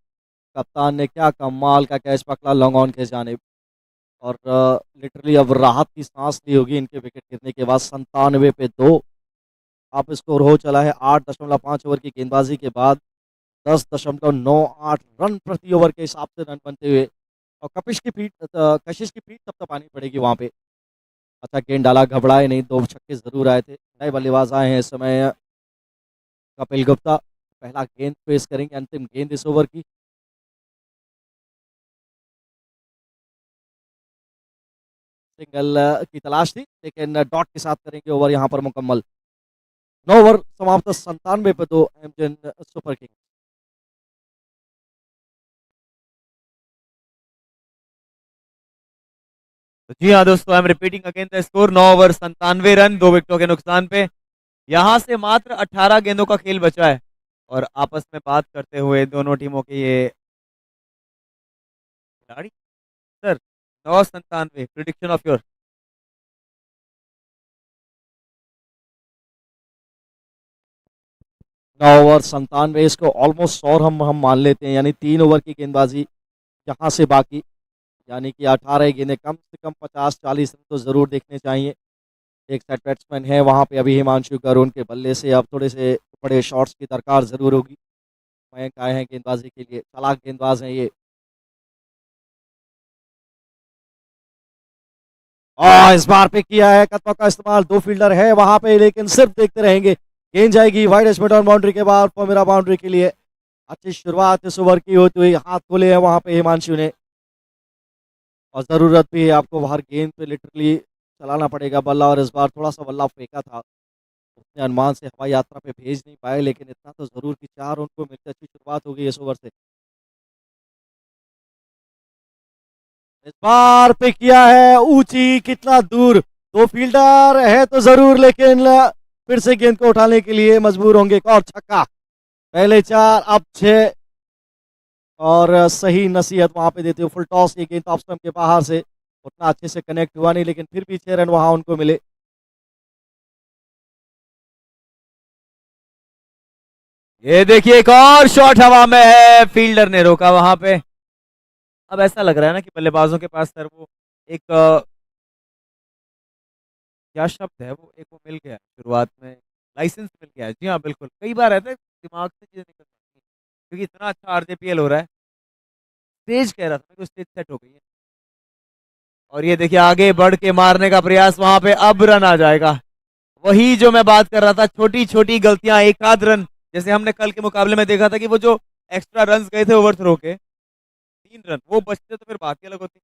कप्तान ने क्या कमाल का कैच पकड़ा लॉन्ग ऑन के जानिब और लिटरली अब राहत की सांस ली होगी इनके विकेट गिरने के बाद। 97 पे 2 अब स्कोर हो चला है। 8.5 ओवर की गेंदबाजी के बाद 10.98 रन प्रति ओवर के हिसाब से रन बनते हुए, और कशिश की पीठ थपथपानी पड़ेगी वहाँ पे। अच्छा गेंद डाला, घबराए नहीं, 2 छक्के जरूर आए थे। नए बल्लेबाज आए हैं इस समय, कपिल गुप्ता पहला गेंद पेश करेंगे, अंतिम गेंद इस ओवर की। सिंगल की तलाश थी लेकिन डॉट के साथ करेंगे ओवर यहाँ पर मुकम्मल। 9 ओवर समाप्त, 97 पे 2 एमजन सुपर किंग्स। तो जी हाँ दोस्तों, I am repeating again the score, 9 over 97 run, 2 विकेटों के नुकसान पे। यहां से मात्र 18 गेंदों का खेल बचा है और आपस में बात करते हुए दोनों टीमों के ये खिलाड़ी sir 997 prediction of your. 9 over 97, इसको ऑलमोस्ट 100 हम मान लेते हैं, यानी 3 ओवर की गेंदबाजी यहाँ से बाकी, यानी कि 18 गेंदें, कम से कम 50-40 रन तो ज़रूर देखने चाहिए। एक सेट बैट्समैन है वहाँ पे अभी हिमांशु कर, उनके बल्ले से अब थोड़े से बड़े शॉट्स की दरकार ज़रूर होगी। मयंक आए हैं गेंदबाजी के लिए, चालाक गेंदबाज हैं ये। और इस बार पे किया है कदमों का इस्तेमाल, 2 फील्डर है वहाँ पे लेकिन सिर्फ देखते रहेंगे। गेंद जाएगी वाइड मिड ऑन बाउंड्री के बाद मेरा बाउंड्री के लिए। अच्छी शुरुआत इस ओवर की होती हुई, हाथ खोले हैं वहाँ पे हिमांशु ने और ज़रूरत भी है आपको बाहर, गेंद पे लिटरली चलाना पड़ेगा बल्ला और इस बार थोड़ा सा बल्ला फेंका था, उतने अनुमान से हवाई यात्रा पे भेज नहीं पाए, लेकिन इतना तो ज़रूर कि 4 उनको मिलते, अच्छी शुरुआत हो गई इस ओवर से। इस बार पे किया है ऊंची, कितना दूर, 2 फील्डर है तो जरूर लेकिन फिर से गेंद को उठाने के लिए मजबूर होंगे। एक और छक्का, पहले 4 अब 6 और सही नसीहत वहां पे देते हुए फुल टॉस, ये गेंद ऑफ स्टंप के बाहर से उतना अच्छे से कनेक्ट हुआ नहीं, लेकिन फिर भी 6 रन वहां उनको मिले। ये देखिए एक और शॉट हवा में है, फील्डर ने रोका वहां पे। अब ऐसा लग रहा है ना कि बल्लेबाजों के पास सर वो एक क्या शब्द है, वो एक वो मिल गया है शुरुआत में, लाइसेंस मिल गया है। जी हाँ बिल्कुल, कई बार रहता है दिमाग से चीजें निकल जाती हैं क्योंकि इतना अच्छा आरजेपीएल हो रहा है। स्टेज कह रहा था मैं, स्टेज सेट हो गई है और ये देखिए आगे बढ़ के मारने का प्रयास, वहां पे अब रन आ जाएगा। वही जो मैं बात कर रहा था, छोटी छोटी गलतियां, एक आध रन, जैसे हमने कल के मुकाबले में देखा था कि वो जो एक्स्ट्रा रन गए थे ओवर थ्रो के 3 रन, वो बचते तो फिर बात ही अलग होती।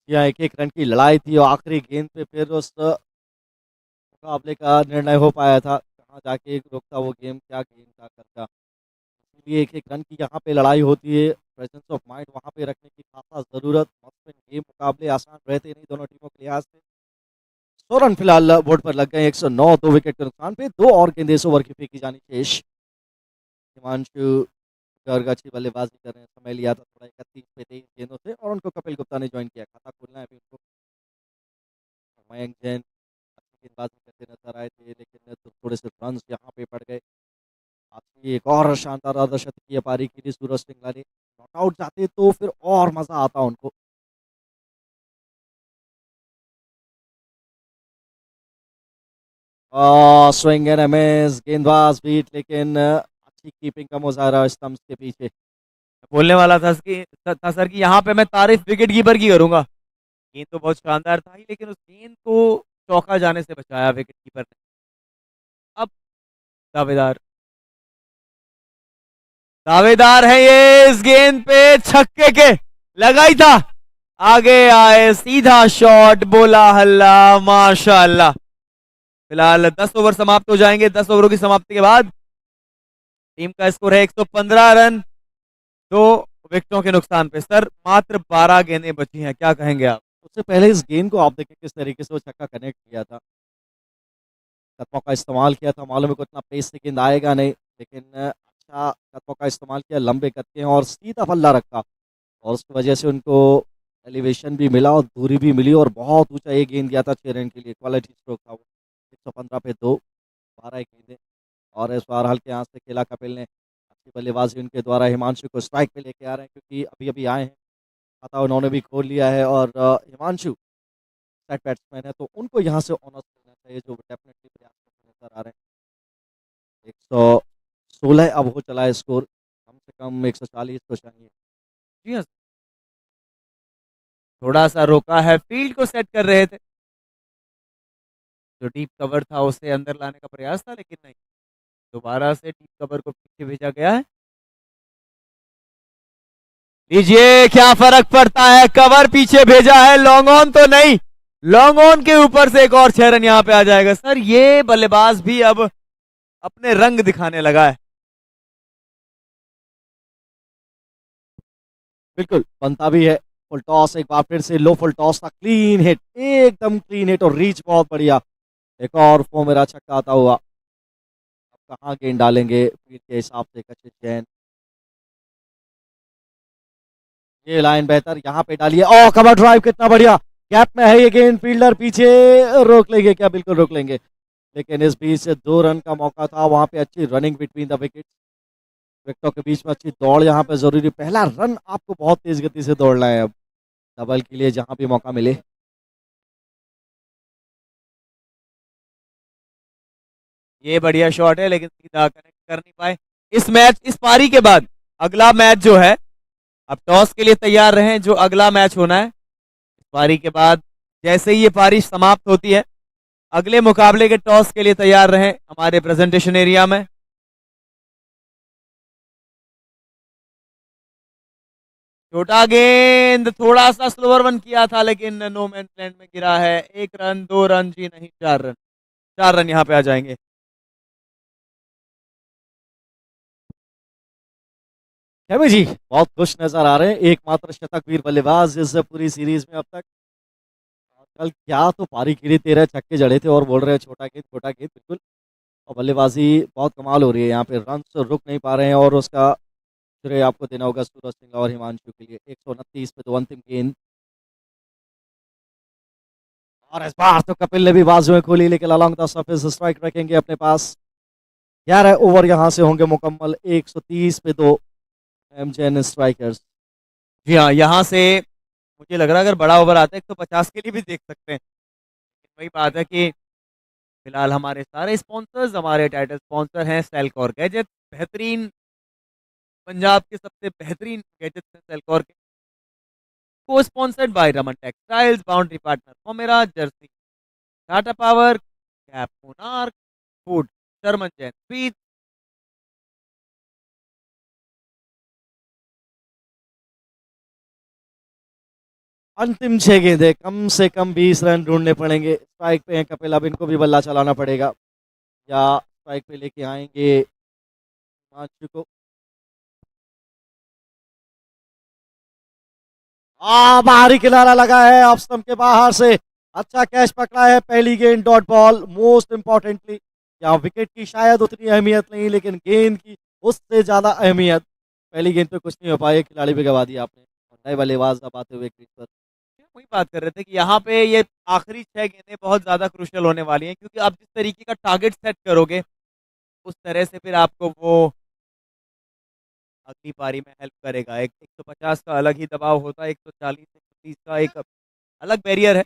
यहाँ एक रन की लड़ाई थी और आखिरी गेंद पे फिर उस मुकाबले का निर्णय हो पाया था, कहाँ जाके रुकता वो गेम, क्या गेम क्या करता। इसलिए एक रन की यहाँ पे लड़ाई होती है, प्रेजेंस ऑफ माइंड वहाँ पे रखने की खासा ज़रूरत। गेम मुकाबले आसान रहते नहीं दोनों टीमों के लिहाज से। 100 रन फिलहाल बोर्ड पर लग गए, 109, 2 विकेट के नुकसान पे। 2 और गेंदें इस ओवर की फेंकी जानी शेष। हिमांशु गर्ग अच्छी बल्लेबाजी कर रहे हैं, समय लिया था थोड़ा 31 पे 23 गेंदों से और उनको कपिल गुप्ता ने ज्वाइन किया, खाता खोलना है अभी उनको। मयंक जैन अच्छी गेंदबाजी करते नजर आए थे, लेकिन थोड़े से रन यहाँ पे पड़ गए। आपकी एक और शानदार अर्धशतकीय पारी की थी सूरज सिंगला ने, नॉट आउट जाते तो फिर और मजा आता उनको। स्विंग एंड मिस, गेंदबाज बीट, लेकिन अच्छी कीपिंग का मुजाहरा स्टंप्स के पीछे। बोलने वाला था सर कि यहाँ पे मैं तारीफ विकेट कीपर की करूंगा। गेंद तो बहुत शानदार था ही, लेकिन उस गेंद को चौका जाने से बचाया विकेट कीपर ने। अब दावेदार दावेदार है ये इस गेंद पे छक्के के, लगा ही था। आगे आए, सीधा शॉट, बोला हल्ला, माशाल्लाह। फिलहाल 10 ओवर समाप्त हो जाएंगे। 10 ओवरों की समाप्ति के बाद टीम का स्कोर है 115 रन, 2 विकेटों के नुकसान पे। सर मात्र 12 गेंदें बची हैं, क्या कहेंगे आप? उससे पहले इस गेंद को आप देखें किस तरीके से वो छक्का कनेक्ट किया था, कदमों का इस्तेमाल किया था। मालूम है कि उतना पेस से गेंद आएगा नहीं, लेकिन अच्छा कदमों का इस्तेमाल किया, लंबे कद के हैं और सीधा पल्ला रखा, और उसकी वजह से उनको एलिवेशन भी मिला और दूरी भी मिली और बहुत ऊंचा ये गेंद गया था 6 रन के लिए। क्वालिटी स्ट्रोक था वो। 115 पे 2, 12 गेंदें, और इस बार हल्के हाथ से खेला कपिल ने। अच्छी बल्लेबाजी उनके द्वारा, हिमांशु को स्ट्राइक पे लेके आ रहे हैं क्योंकि अभी अभी आए हैं, खाता उन्होंने भी खोल लिया है। और हिमांशु सेट बैट्समैन है तो उनको यहाँ से ऑनर्स करना चाहिए, जो डेफिनेटली प्रयास करते नजर आ रहे हैं। 116 अब हो चला है स्कोर, कम से कम 140 तो चाहिए। जी हाँ, थोड़ा सा रोका है, फील्ड को सेट कर रहे थे। जो डीप कवर था उसे अंदर लाने का प्रयास था, लेकिन नहीं, दोबारा से डीप कवर को पीछे भेजा गया है। लीजिए क्या फर्क पड़ता है, कवर पीछे भेजा है, लॉन्ग ऑन तो नहीं, लॉन्ग ऑन के ऊपर से एक और 6 रन यहां पे आ जाएगा। सर ये बल्लेबाज भी अब अपने रंग दिखाने लगा है। बिल्कुल बनता भी है। फुल टॉस एक बार फिर से, लो फुल टॉस था, क्लीन हिट, एकदम क्लीन हिट और रीच बहुत बढ़िया। एक और फो मेरा छक्का आता हुआ। अब कहाँ गेंद डालेंगे फील्ड के हिसाब से कशिश जैन। ये लाइन बेहतर, यहाँ पे डालिए, ओ कवर ड्राइव कितना बढ़िया, गैप में है ये गेंद, फील्डर पीछे, रोक लेंगे क्या? बिल्कुल रोक लेंगे, लेकिन इस बीच से 2 रन का मौका था, वहां पे अच्छी रनिंग बिटवीन द विकेट, विकेटों के बीच में अच्छी दौड़ यहाँ पे जरूरी। पहला रन आपको बहुत तेज गति से दौड़ना है अब, डबल के लिए जहां भी मौका मिले। ये बढ़िया शॉट है, लेकिन सीधा कनेक्ट कर नहीं पाए। इस पारी के बाद अगला मैच जो है, अब टॉस के लिए तैयार रहें, जो अगला मैच होना है इस पारी के बाद, जैसे ही ये पारी समाप्त होती है, अगले मुकाबले के टॉस के लिए तैयार रहें हमारे प्रेजेंटेशन एरिया में। छोटा गेंद, थोड़ा सा स्लोअर वन किया था, लेकिन नो मैन लैंड में गिरा है। 1 रन, 2 रन, जी नहीं, 4 रन, 4 रन यहाँ पे आ जाएंगे। है जी, बहुत खुश नजर आ रहे हैं, एकमात्र शतक वीर बल्लेबाज इस पूरी सीरीज में अब तक। कल क्या तो पारी खेली, 13 छक्के जड़े थे और बोल रहे हैं छोटा गेंद छोटा गेंद, बिल्कुल। और बल्लेबाजी बहुत कमाल हो रही है यहाँ पे, रन तो रुक नहीं पा रहे हैं, और उसका श्रेय आपको देना होगा सूरज सिंह और हिमांशु के लिए। 129 पे 2 अंतिम गेंद, और इस बार तो कपिल ने भी बाजुएं खोली, लेकिन अलॉन्ग द सरफेस स्ट्राइक रखेंगे अपने पास। 11 ओवर यहाँ से होंगे मुकम्मल, 130 पे 2 एमजेएन स्ट्राइकर्स। जी हाँ, यहाँ से मुझे लग रहा है अगर बड़ा ओवर आता है तो 50 के लिए भी देख सकते हैं। वही बात है कि फिलहाल हमारे सारे स्पॉन्सर्स, हमारे टाइटल स्पॉन्सर हैं सेल्कॉर गैजेट, बेहतरीन, पंजाब के सबसे बेहतरीन गैजेट्स हैं सेल्कॉर के। को sponsored by Raman textiles, boundary partner फॉर्मेरा, jersey, Tata Power, cap Monarch, food, Sharman Jain sweet. अंतिम 6 गेंदें, कम से कम 20 रन ढूंढने पड़ेंगे। स्ट्राइक पे हैं कपिल, अब इनको भी बल्ला चलाना पड़ेगा, या स्ट्राइक पे लेके आएंगे हिमांशु को। बाहरी किनारा लगा है ऑफ स्टंप के बाहर से, अच्छा कैच पकड़ा है, पहली गेंद डॉट बॉल। मोस्ट इंपॉर्टेंटली यहाँ विकेट की शायद उतनी अहमियत नहीं, लेकिन गेंद की उससे ज्यादा अहमियत। पहली गेंद पे कुछ नहीं हो पाया, खिलाड़ी पे गवा दिया आपने। और नए बल्लेबाज अब आते हुए क्रीज पर। वही बात कर रहे थे कि यहाँ पे ये आखिरी 6 गेंदें बहुत ज़्यादा क्रूशियल होने वाली हैं, क्योंकि आप जिस तरीके का टारगेट सेट करोगे, उस तरह से फिर आपको वो अगली पारी में हेल्प करेगा। एक 150 का अलग ही दबाव होता है, 140 130 का एक अलग बैरियर है,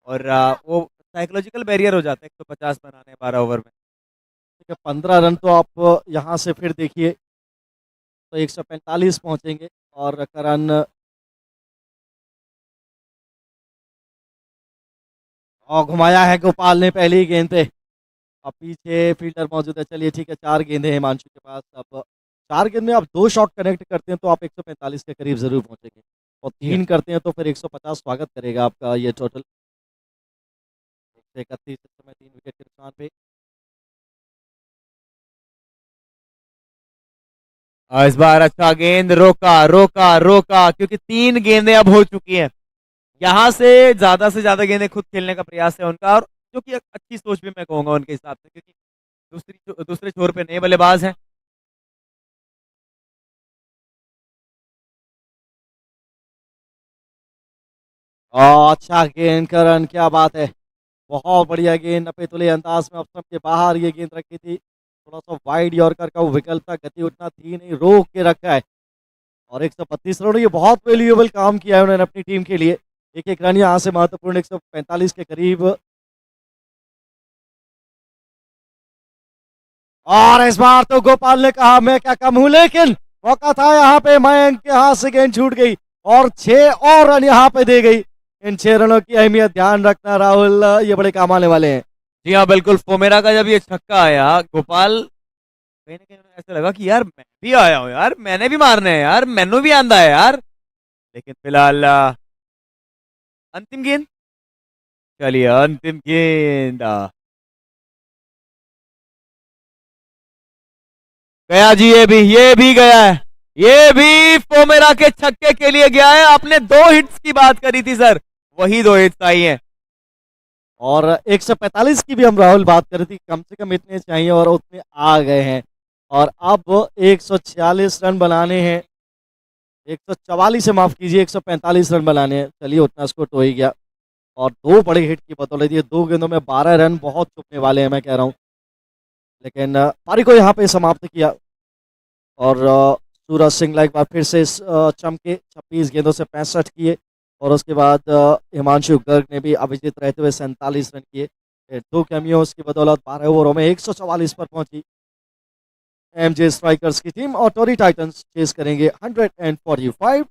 और वो साइकोलॉजिकल बैरियर हो जाता है 150 बनाने 12 ओवर में। ठीक है, 15 रन तो आप यहाँ से फिर देखिए तो 145 पहुंचेंगे। और करण और घुमाया है गोपाल ने पहली गेंद पे। अब पीछे फील्डर मौजूद है। चलिए ठीक है, 4 गेंदें हैं हिमांशु के पास। अब 4 गेंद में आप 2 शॉट कनेक्ट करते हैं तो आप 145 के करीब जरूर पहुंचेंगे। और जी हाँ। 3 करते हैं तो फिर 150 स्वागत करेगा आपका ये टोटल। 131 इस समय 3 विकेट के नुकसान पे। इस बार अच्छा गेंद, रोका रोका रोका, क्योंकि 3 गेंदें अब हो चुकी हैं। यहाँ से ज्यादा गेंदें खुद खेलने का प्रयास है उनका, और जो कि एक अच्छी सोच भी मैं कहूंगा उनके हिसाब से, क्योंकि दूसरे छोर पे नए बल्लेबाज हैं। अच्छा गेंद करण, क्या बात है। बहुत बढ़िया गेंद, नपे तुले अंदाज में ऑप्शन के बाहर ये गेंद रखी थी। थोड़ा सा वाइड यॉर्कर का वो विकल्प था, गति उतना थी नहीं, रोक के रखा है। और 132 रन, ये बहुत वैल्यूएबल काम किया है उन्होंने अपनी टीम के लिए। एक एक रन यहाँ से महत्वपूर्ण, 145 के करीब। और इस बार तो गोपाल ने कहा मैं क्या कम हूं, लेकिन मौका था यहाँ पे, मयंक के हाथ से गेंद छूट गई। और 6 और रन यहाँ पे दे गई। इन 6 रनों की अहमियत ध्यान रखना राहुल, ये बड़े काम आने वाले हैं। जी हाँ बिल्कुल, फोमेरा का जब ये छक्का आया, गोपाल कहीं ना कहीं उन्हें ऐसा लगा कि यार मैं भी आया हूँ यार, मैंने भी मारने हैं यार, मैनू भी आंदा है यार। लेकिन फिलहाल अंतिम गेंद, चलिए अंतिम गेंद गया जी, ये भी गया है, ये भी फोमेरा के छक्के के लिए गया है। आपने 2 हिट्स की बात करी थी सर, वही 2 हिट्स आई हैं। और 145 की भी हम राहुल बात कर रही थी, कम से कम इतने चाहिए और उतने आ गए हैं। और अब 146 रन बनाने हैं। 144 से माफ कीजिए, 145 रन बनाने हैं। चलिए उतना स्कोर तो हो ही गया। और 2 बड़े हिट की बदौलत ये 2 गेंदों में 12 रन बहुत चुपने वाले हैं, मैं कह रहा हूँ। लेकिन पारी को यहाँ पे समाप्त किया। और सूरज सिंह एक बार फिर से चमके, 26 गेंदों से 65 किए। और उसके बाद हिमांशु गर्ग ने भी अविजित रहते हुए 47 रन किए। 2 कैमियोस की बदौलत 12 ओवरों में 144 पर पहुंची एमजे स्ट्राइकर्स की टीम। और टोरी टाइटंस चेस करेंगे 145।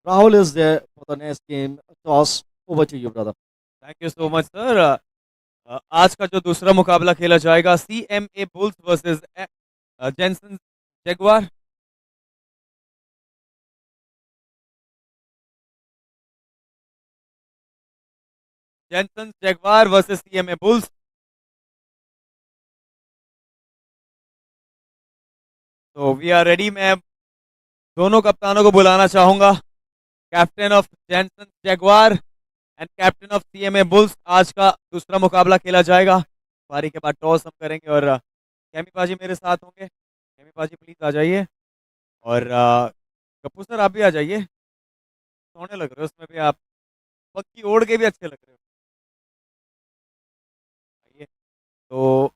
Rahul is there for the next game toss. Over to you brother. Thank you so much sir. आज का जो दूसरा मुकाबला खेला जाएगा, CMA bulls versus Jensen jaguar. Jensen jaguar versus CMA bulls. तो वी आर रेडी। मैं दोनों कप्तानों को बुलाना चाहूंगा, captain of Jensen jaguar and captain of CMA bulls. आज का दूसरा मुकाबला खेला जाएगा। पारी के बाद टॉस हम करेंगे, और कैमी पाजी मेरे साथ होंगे। कैमी पाजी प्लीज आ जाइए, और गप्पू सर आप भी आ जाइए। सोने लग रहे हो उसमें भी आप, पक्की ओढ़ के भी अच्छे लग रहे हो। आइए। तो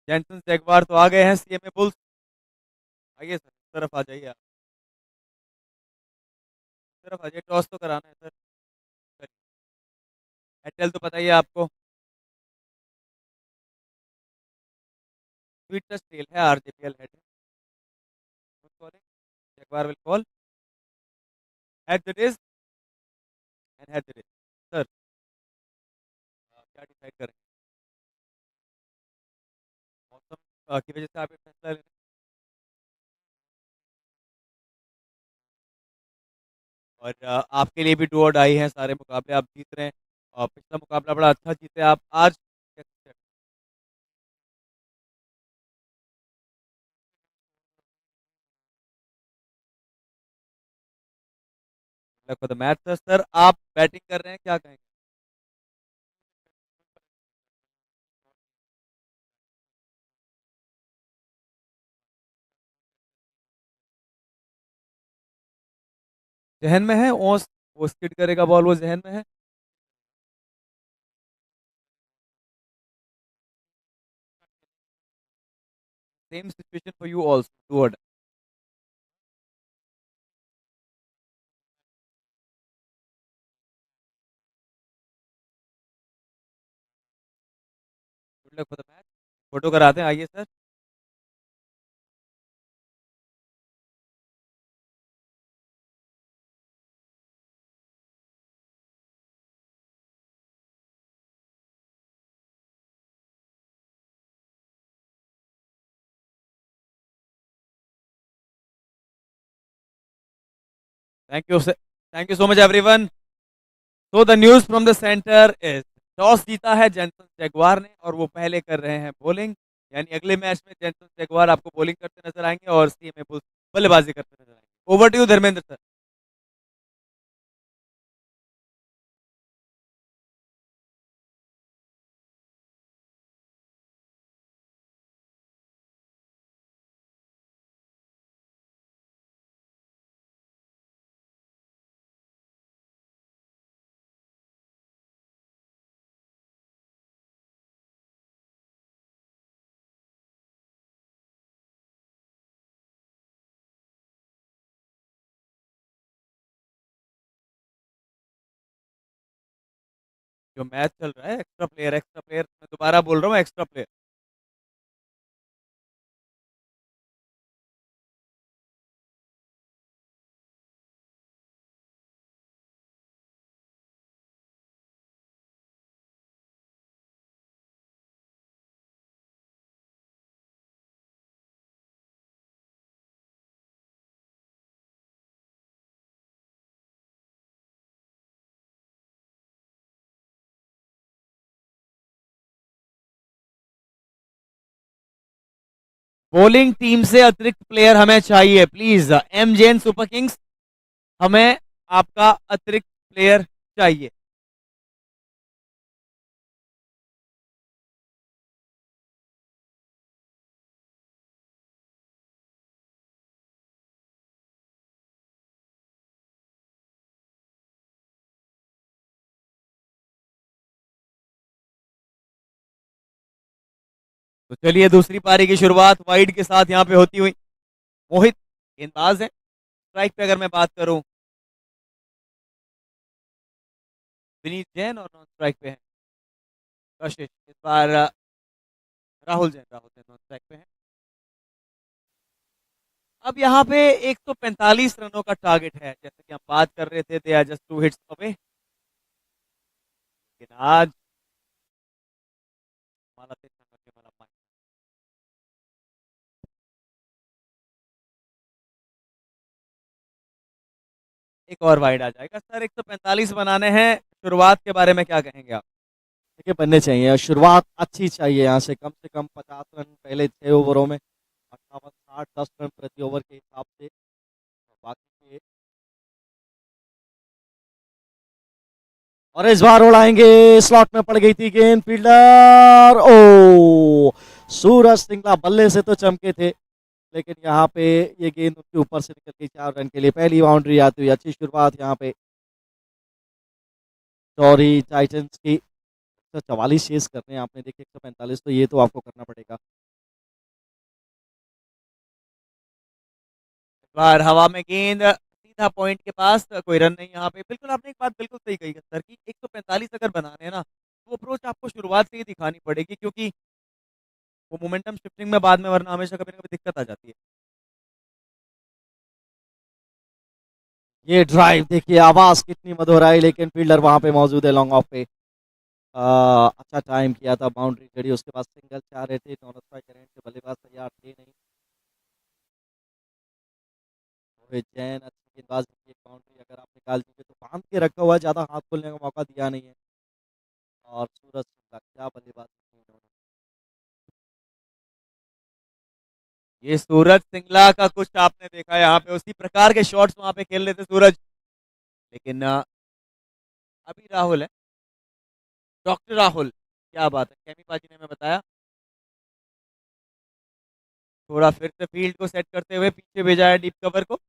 जेनसन जगुआर तो आ गए हैं, सीएमए बुल्स। आइए सर, इस तरफ आ जाइए आप, इस तरफ आ जाइए, टॉस तो कराना है सर। एयरटेल तो पता ही है आपको, स्वीटेस्ट डील है, RJPL head calling. Jaguar will call at the is and at the is. Sir क्या डिसाइड करें, मौसम की वजह से आप ये फैसला ले रहे हैं? और आपके लिए भी डू और डाई हैं सारे मुकाबले, आप जीत रहे हैं। और पिछला मुकाबला बड़ा अच्छा जीते आप, आज कैसे? For the match sir. Sir आप बैटिंग कर रहे हैं, क्या कहेंगे? जहन में है ओस, वो स्किड करेगा बॉल, वो जहन में है। Same situation for you also, to order. Good luck for the match. Photo कराते हैं, आइए sir. Thank you, thank you so much everyone. तो the news from the centre is, toss जीता है जेंसन जगुआर ने और वो पहले कर रहे हैं बॉलिंग। यानी अगले मैच में जेंसन जगुआर आपको बॉलिंग करते नजर आएंगे और सीएमए बुल्स बल्लेबाजी करते नजर आएंगे। Over to you Dharmendra sir. जो मैच चल रहा है, एक्स्ट्रा प्लेयर, एक्स्ट्रा प्लेयर, मैं दोबारा बोल रहा हूँ, एक्स्ट्रा प्लेयर। बॉलिंग टीम से अतिरिक्त प्लेयर हमें चाहिए please, M J N super kings, हमें आपका अतिरिक्त प्लेयर चाहिए। तो चलिए दूसरी पारी की शुरुआत वाइड के साथ यहाँ पे होती हुई। मोहित गेंदबाज है। स्ट्राइक पे अगर मैं बात करूं, विनीत जैन, और नॉन स्ट्राइक पे है कशिश। इस बार राहुल जैन नॉन स्ट्राइक पे है। अब यहाँ पे 145 रनों का टारगेट है, जैसे कि हम बात कर रहे थे, they are just 2 hits away. लेकिन आज माला से संगत के माला माई। एक और वाइड आ जाएगा सर, 145 बनाने हैं। शुरुआत के बारे में क्या कहेंगे आप? देखिए बनने चाहिए और शुरुआत अच्छी चाहिए यहाँ से कम 50 रन पहले 6 ओवरों में, 58 60 10 रन प्रति ओवर के हिसाब से। बाकी के और इस बार उड़ाएंगे, स्लॉट में पड़ गई थी गेंद, फील्डर ओ सूरज सिंगला बल्ले से तो चमके थे, लेकिन यहाँ पे ये गेंद उनके ऊपर से निकल गई 4 रन के लिए। पहली बाउंड्री आती हुई, अच्छी शुरुआत यहाँ पे टॉरी टाइटंस की। 144 चेस करने हैं आपने, देखिए 145, तो ये तो आपको करना पड़ेगा। इस बार हवा में गेंद, सीधा पॉइंट के पास, कोई रन नहीं यहाँ पे। बिल्कुल आपने एक बात बिल्कुल सही कही है सर, कि 145 अगर बनाने हैं ना, वो अप्रोच आपको शुरुआत से ही दिखानी पड़ेगी, क्योंकि वो मोमेंटम शिफ्टिंग में बाद में वरना हमेशा कभी ना कभी दिक्कत आ जाती है। ये ड्राइव देखिए, आवाज कितनी मधुर आई, लेकिन फील्डर वहां पे मौजूद है लॉन्ग ऑफ पे। अच्छा टाइम किया था, बाउंड्री चढ़ी, उसके बाद सिंगल चाह रहे थे, दोनों स्ट्राइक करंट से बल्लेबाज तैयार थे नहीं। रोहित जैन अच्छी गेंदबाज की, एक बाउंड्री अगर आप निकाल दीजिए तो बांध के रखा हुआ है, ज्यादा हाथ खोलने का मौका दिया नहीं है। और सूरज का क्या बल्लेबाज की इन्होंने। ये सूरज सिंगला का कुछ आपने देखा, यहाँ पे उसी प्रकार के शॉट्स वहां पे खेल रहे थे सूरज। लेकिन अभी राहुल है, डॉक्टर राहुल, क्या बात है, केमी पाजी ने हमें बताया। थोड़ा फिर से फील्ड को सेट करते हुए पीछे भेजा है डीप कवर को।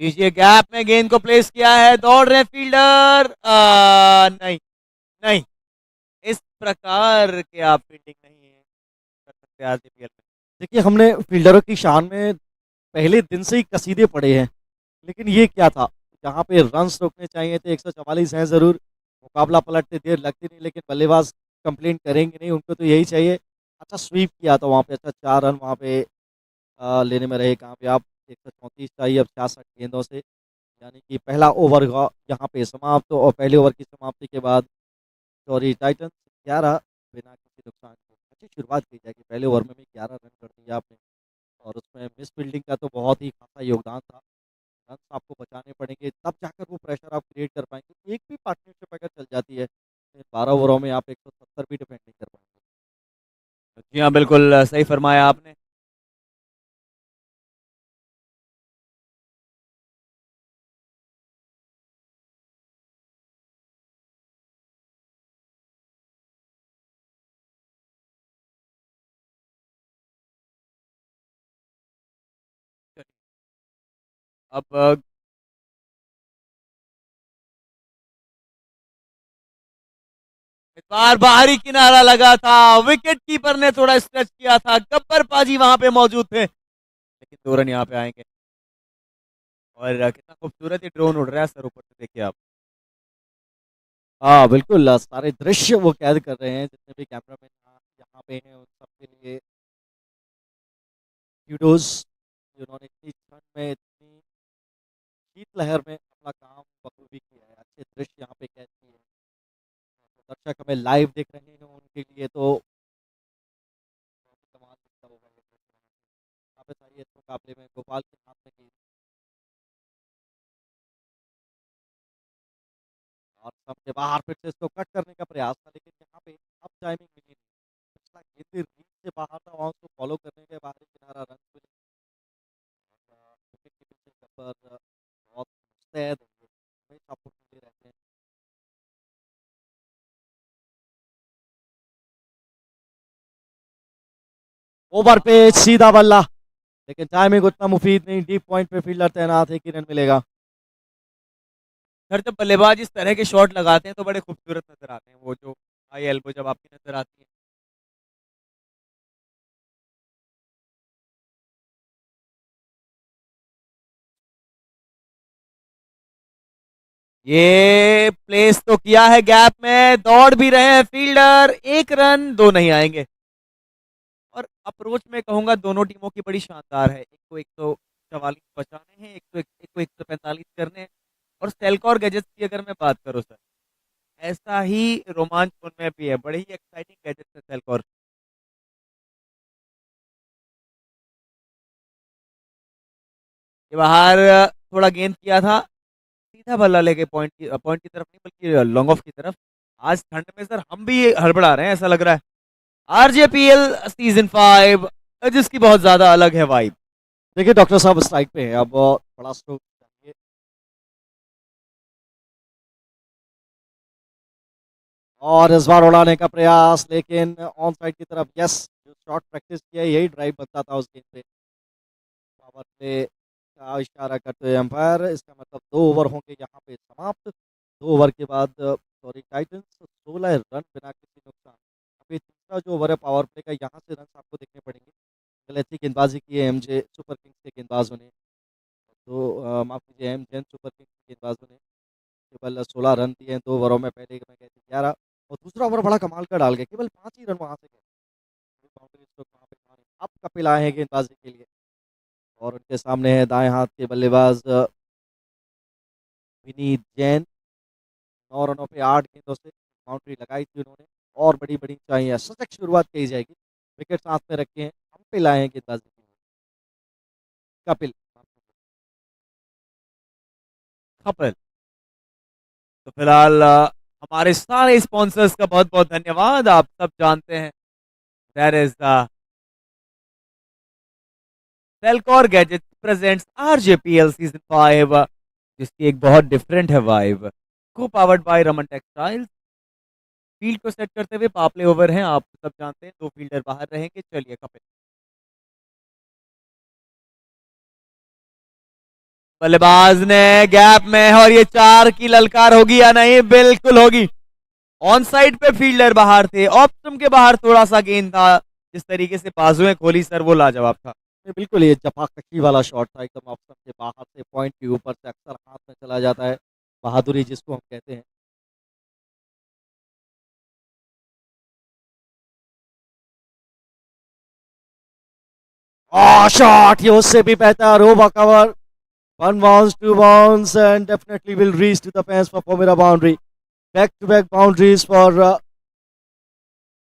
दीजिए गैप में गेंद को प्लेस किया है, दौड़ रहे फील्डर, नहीं नहीं, इस प्रकार के आप फील्डिंग नहीं कर सकते आरसीपीएल में। देखिए हमने फील्डरों की शान में पहले दिन से ही कसीदे पड़े हैं, लेकिन ये क्या था, जहाँ पे रन्स रोकने चाहिए थे 144 हैं ज़रूर, मुकाबला पलटते देर लगती नहीं, लेकिन बल्लेबाज कंप्लेंट करेंगे नहीं, उनको तो यही चाहिए। अच्छा स्वीप किया था वहाँ पे, अच्छा 4 रन वहाँ पे लेने में रहे कामयाब, 134 चाहिए अब 66 गेंदों से, यानी कि पहला ओवर यहाँ पे समाप्त, और पहले ओवर की समाप्ति के बाद सॉरी टाइटंस 11 बिना किसी नुकसान के। अच्छी शुरुआत की जाएगी, पहले ओवर में भी 11 रन कर दिया आपने, और उसमें मिस फील्डिंग का तो बहुत ही खासा योगदान था। रन आपको बचाने पड़ेंगे, तब जाकर वो प्रेशर आप क्रिएट कर पाएंगे। एक भी पार्टनरशिप अगर चल जाती है, 12 ओवरों में आप 170 भी डिफेंड नहीं कर पाएंगे। जी हाँ, बिल्कुल सही फरमाया आपने। अब इस बार बाहरी किनारा लगा था, विकेट कीपर ने थोड़ा स्ट्रेच किया था, गब्बर पाजी वहां पे मौजूद थे, लेकिन 2 रन यहाँ पे आएंगे। और कितना खूबसूरत ये ड्रोन उड़ रहा है सर ऊपर से, देखिए आप। हाँ बिल्कुल, सारे दृश्य वो कैद कर रहे हैं, जितने भी कैमरामैन यहाँ पे हैं उन सबके लिए kudos, जिन्होंने इतनी ठंड में, इतनी शीतलहर में अपना काम बखूबी किया है। अच्छे दृश्य यहाँ पे कैद किए हैं, तो दर्शक हमें लाइव देख रहे हैं, उनके लिए तो बहुत ही कमाल दिखता होगा ये दृश्य। आप बताइए इस मुकाबले में गोपाल के हाथ में गेंद, और सबके बाहर फिर से इसको कट करने का प्रयास था, लेकिन यहाँ पे अब टाइमिंग मिली नहीं। पिछला गेंद रीच से बाहर था, वहाँ उसको फॉलो करने के बाहरी किनारा रन मिले, विकेट के पीछे गब्बर बहुत मुस्तैद है, हमेशा फुर्तीले रहते हैं। ओवर पे सीधा बल्ला, लेकिन टाइमिंग उतना मुफीद नहीं, डीप पॉइंट पे फील्डर तैनात है, किरण मिलेगा। सर जब बल्लेबाज इस तरह के शॉट लगाते हैं तो बड़े खूबसूरत नजर आते हैं, वो जो हाई एल्बो जब आपकी नजर आती है। ये प्लेस तो किया है गैप में, दौड़ भी रहे हैं फील्डर, 1 रन 2 नहीं आएंगे। और अप्रोच में कहूंगा दोनों टीमों की बड़ी शानदार है, एक को 144 बचाने हैं, एक को 145 करने हैं। और सेल्कॉर गैजेट्स की अगर मैं बात करूं सर, ऐसा ही रोमांच उनमें भी है, बड़े ही एक्साइटिंग गैजेट्स है सेल्कॉर। ये बाहर थोड़ा गेंद किया था, सीधा बल्ला लेके पॉइंट की तरफ नहीं बल्कि लॉन्ग ऑफ की तरफ। आज ठंड में सर हम भी हड़बड़ा रहे हैं ऐसा लग रहा है। आरजेपीएल सीजन 5, जिसकी बहुत ज्यादा अलग है वाइब। देखिए डॉक्टर साहब स्ट्राइक पे हैं, अब बड़ा स्ट्रोक चाहिए, और इस बार उड़ाने का प्रयास, लेकिन ऑन साइड की तरफ। यस, जो शॉट प्रैक्टिस किया है, यही ड्राइव बनता था उस गेंद पे। पावर प्ले का इशारा करते हुए अंपायर, इसका मतलब 2 ओवर होंगे यहाँ पे समाप्त। 2 ओवर के बाद सॉरी टाइटंस 16 रन बिना किसी नुकसान। अभी तीसरा जो ओवर है पावर प्ले का, यहाँ से रन आपको देखने पड़ेंगे। कल अच्छी गेंदबाजी की है एमजे सुपर किंग्स के गेंदबाजों ने, तो माफ कीजिए एम जेन सुपर किंग्स के गेंदबाजों ने केवल 16 रन दिए हैं 2 ओवरों में, पहले में गए थे 11, और दूसरा ओवर बड़ा कमाल का डाल गए, केवल 5 ही रन वहाँ से गए। बाउंड्री स्ट्रोक वहाँ पे था नहीं। अब कपिल आए हैं गेंदबाजी के लिए, और उनके सामने है दाएं हाथ के बल्लेबाज विनीत जैन। 9 रनों पे 8 गेंदों से बाउंड्री लगाई थी उन्होंने, और बड़ी बड़ी चाहिए, सशक्त शुरुआत की जाएगी। विकेट साथ में रखे हैं, हम पे लाए हैं गेंदबाजी के लिए कपिल। कपिल, तो फिलहाल हमारे सारे स्पॉन्सर्स का बहुत बहुत धन्यवाद। आप सब जानते हैं that is Celkor gadget presents RJPL season 5, जिसकी एक बहुत डिफरेंट है vibe. Co powered by Raman textiles. Field को सेट करते हुए पापले ओवर हैं, आप सब जानते हैं, 2 फील्डर बाहर रहेंगे। चलिए कपिल, बल्लेबाज ने गैप में है और ये 4 की ललकार होगी या नहीं? बिल्कुल होगी। ऑन साइड पे फील्डर बाहर थे, ऑफ स्टंप के बाहर थोड़ा सा गेंद था। जिस तरीके से बाजुएं खोली सर, वो लाजवाब था। ये बिल्कुल ये जफाकशी वाला शॉट था, एकदम ऑफ स्टंप के बाहर से पॉइंट के ऊपर से अक्सर हाथ में चला जाता है, बहादुरी जिसको हम कहते हैं। शॉट ये उससे भी बेहतर, over cover, one bounce, two bounce, and definitely will reach to the fence for Pomera boundary. Back-to-back boundaries for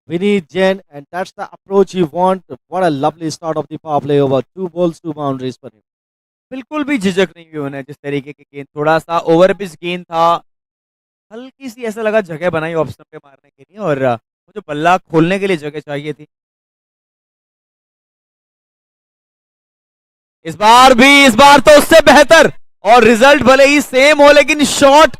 Vinny Jain, and that's the approach you want. What a lovely start of the power play over. 2 balls, 2 boundaries for him. बिल्कुल भी झिझक नहीं हुई उन्हें। जिस तरीके की गेंद, थोड़ा सा ओवर पिच गेंद था, हल्की सी ऐसा लगा जगह बनाई ऑफ स्टंप पे मारने के लिए, और मुझे बल्ला खोलने के लिए जगह चाहिए थी। इस बार तो उससे बेहतर, और रिजल्ट भले ही सेम हो लेकिन शॉट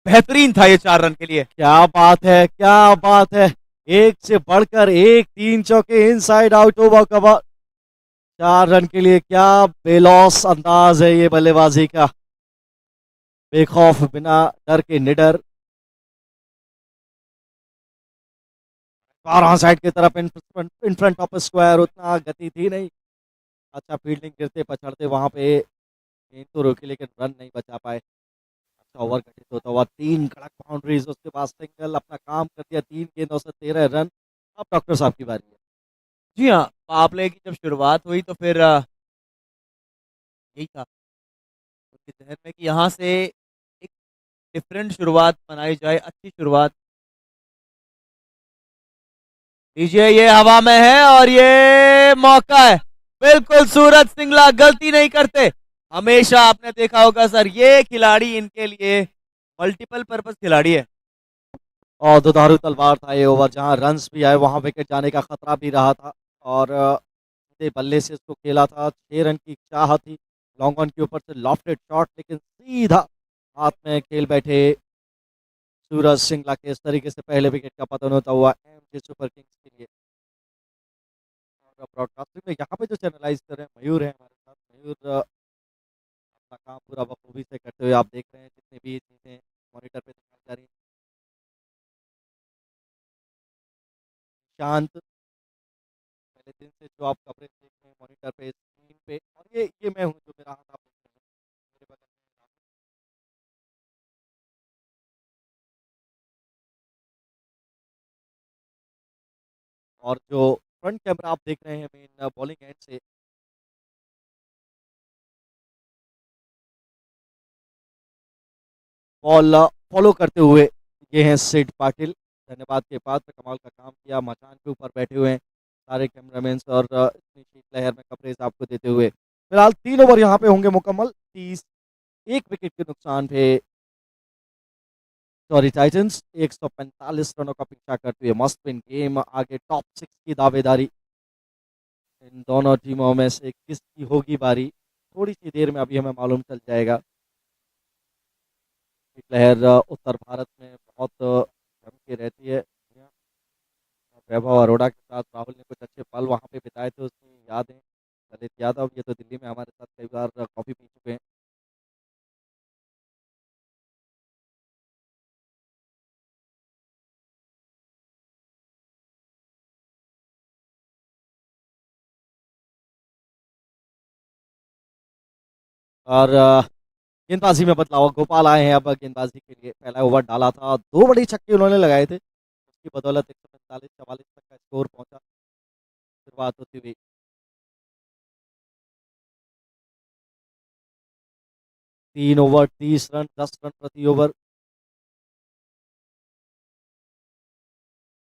बेहतरीन था ये 4 रन के लिए। क्या बात है, क्या बात है, एक से बढ़कर एक, 3 चौके, inside out, over cover, 4 run के लिए। क्या बेलौस अंदाज है ये बल्लेबाजी का, बेखौफ, बिना डर के निडर। 12 साइड की तरफ इन फ्रंट ऑफ स्क्वायर, उतना गति थी नहीं। अच्छा फील्डिंग, गिरते पछड़ते वहां पे गेंद तो रोकी लेकिन रन नहीं बचा पाए। अच्छा ओवर घटित होता हुआ 3 कड़क बाउंड्रीज, उसके बाद सिंगल, अपना काम कर दिया, 3 गेंदों से 13 रन। अब डॉक्टर साहब की बारी है। जी हाँ, पावर प्ले की जब शुरुआत हुई तो फिर यही था उनके जहन में कि यहाँ से एक डिफरेंट शुरुआत बनाई जाए, अच्छी शुरुआत। लीजिए, ये हवा में है और ये मौका है। बिल्कुल, सूरज सिंगला गलती नहीं करते। हमेशा आपने देखा होगा सर, ये खिलाड़ी इनके लिए मल्टीपल पर्पस खिलाड़ी है। और दुधारू तलवार था ये ओवर, जहां रन्स भी आए वहां विकेट जाने का खतरा भी रहा था। और सीधे बल्ले से इसको खेला था, 6 रन की चाह थी। लॉन्ग ऑन के ऊपर से लॉफ्टेड शॉट, लेकिन सीधा हाथ में खेल बैठे सूरज सिंगला के। इस तरीके से पहले विकेट का पतन होता हुआ एमजे सुपर किंग्स के लिए। और ब्रॉडकास्टिंग में यहाँ पे जो चैनलाइज कर रहे हैं मयूर है हमारे साथ। मयूर अपना काम पूरा बखूबी से करते हुए आप देख रहे हैं, जितनी भी चीज़ें मॉनिटर पे दिखाई जा रही हैं। शांत, पहले दिन से जो आप कवरेज देख रहे हैं मॉनिटर पे, स्क्रीन पे, और ये मैं हूँ जो मेरा हाथ आप देख रहे हैं मेरे बगल में। और जो फ्रंट कैमरा आप देख रहे हैं मेन बॉलिंग एंड से, बॉल फॉलो करते हुए ये हैं सिड पाटिल। धन्यवाद के पात्र, कमाल का काम किया, मचान के ऊपर बैठे हुए हैं सारे कैमरामैन और इतनी शीतलहर में कवरेज आपको देते हुए। फिलहाल 3 ओवर यहाँ पे होंगे मुकम्मल, 31 विकेट के नुकसान पे सॉरी टाइटंस 145 रनों का पीछा करते हुए मस्ट विन गेम। आगे टॉप 6 की दावेदारी इन दोनों टीमों में से किसकी होगी बारी, थोड़ी सी देर में अभी हमें मालूम चल जाएगा। लहर उत्तर भारत में बहुत जम के रहती है। वैभव अरोड़ा के साथ राहुल ने कुछ अच्छे पल वहाँ पे बिताए थे, उसकी याद है। ललित यादव ये तो दिल्ली में हमारे साथ कई बार कॉफी पी चुके हैं। और गेंदबाजी में बदलाव, गोपाल आए हैं अब गेंदबाजी के लिए। पहला ओवर डाला था, 2 बड़े छक्के उन्होंने लगाए थे, उसकी बदौलत 145-44 तक का स्कोर पहुंचा शुरुआत होती हुई। 3 ओवर 30 रन, 10 रन प्रति ओवर।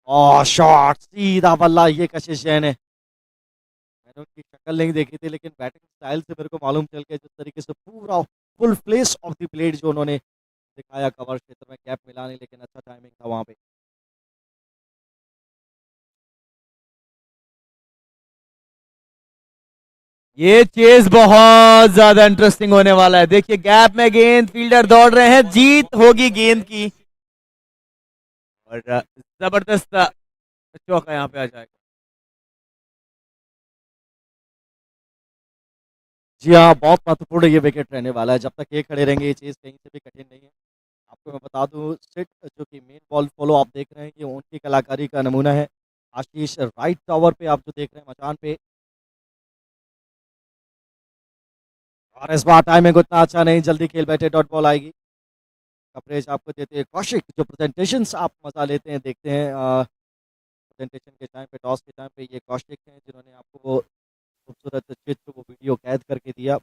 और शॉट सीधा बल्ला, ये कशिश जैन है। मैंने उनकी शक्ल नहीं देखी थी लेकिन बैटिंग स्टाइल से मेरे को मालूम चल गया, जिस तरीके से पूरा full place of the plate जो उन्होंने दिखाया, कवर क्षेत्र में गैप मिला नहीं, लेकिन अच्छा टाइमिंग था वहां पे। ये चेज बहुत ज्यादा इंटरेस्टिंग होने वाला है। देखिए, गैप में गेंद, फील्डर दौड़ रहे हैं, जीत होगी गेंद की, और जबरदस्त चौका यहाँ पे आ जाएगा। जी हाँ, बहुत महत्वपूर्ण ये विकेट रहने वाला है। जब तक ये खड़े रहेंगे, ये चीज़ कहीं से भी कठिन नहीं है। आपको मैं बता दूँ, सिट जो कि मेन बॉल फॉलो आप देख रहे हैं, ये उनकी कलाकारी का नमूना है। आशीष राइट टावर पे आप जो देख रहे हैं मचान पे, और इस बार टाइमिंग उतना अच्छा नहीं, जल्दी खेल बैठे, डॉट बॉल आएगी। कवरेज आपको देते हैं कौशिक, जो प्रेजेंटेशंस आप मजा लेते हैं, देखते हैं प्रेजेंटेशन के टाइम पे, टॉस के टाइम पे, ये कौशिक हैं जिन्होंने आपको वो खूबसूरत चित्र, वो वीडियो कैद करके दिया।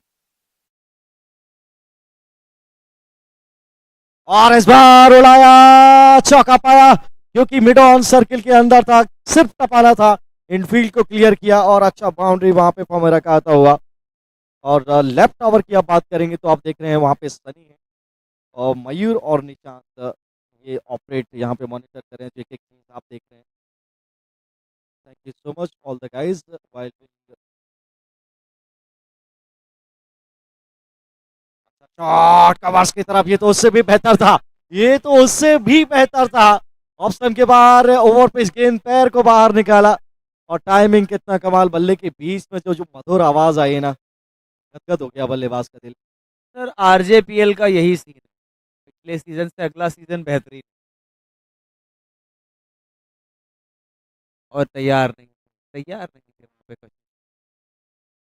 और इस बार उड़ाया, चौका पाया, क्योंकि मिड ऑन सर्किल के अंदर था, सिर्फ टपाना था, इनफील्ड को क्लियर किया और अच्छा बाउंड्री वहां पे फॉर्म रखा आता हुआ। और लेफ्ट ओवर की आप बात करेंगे तो आप देख रहे हैं वहां पे सनी है और मयूर और निशांत, ये ऑपरेट यहाँ पे मॉनिटर कर रहे हैं, जो एक एक चीज आप देख रहे हैं। Thank you so much all the guys while. Shot covers की तरफ, ये तो उससे भी बेहतर था, ये तो उससे भी बेहतर था। ऑप्शन के बाहर ओवर पिच गेंद पैर को बाहर निकाला, और टाइमिंग कितना कमाल, बल्ले के बीच में जो जो मधुर आवाज आई है ना, गदगद हो गया बल्लेबाज का दिल। सर आरजेपीएल का यही सीन है, पिछले सीजन से अगला सीजन बेहतरीन और तैयार नहीं थे वहाँ पे कुछ।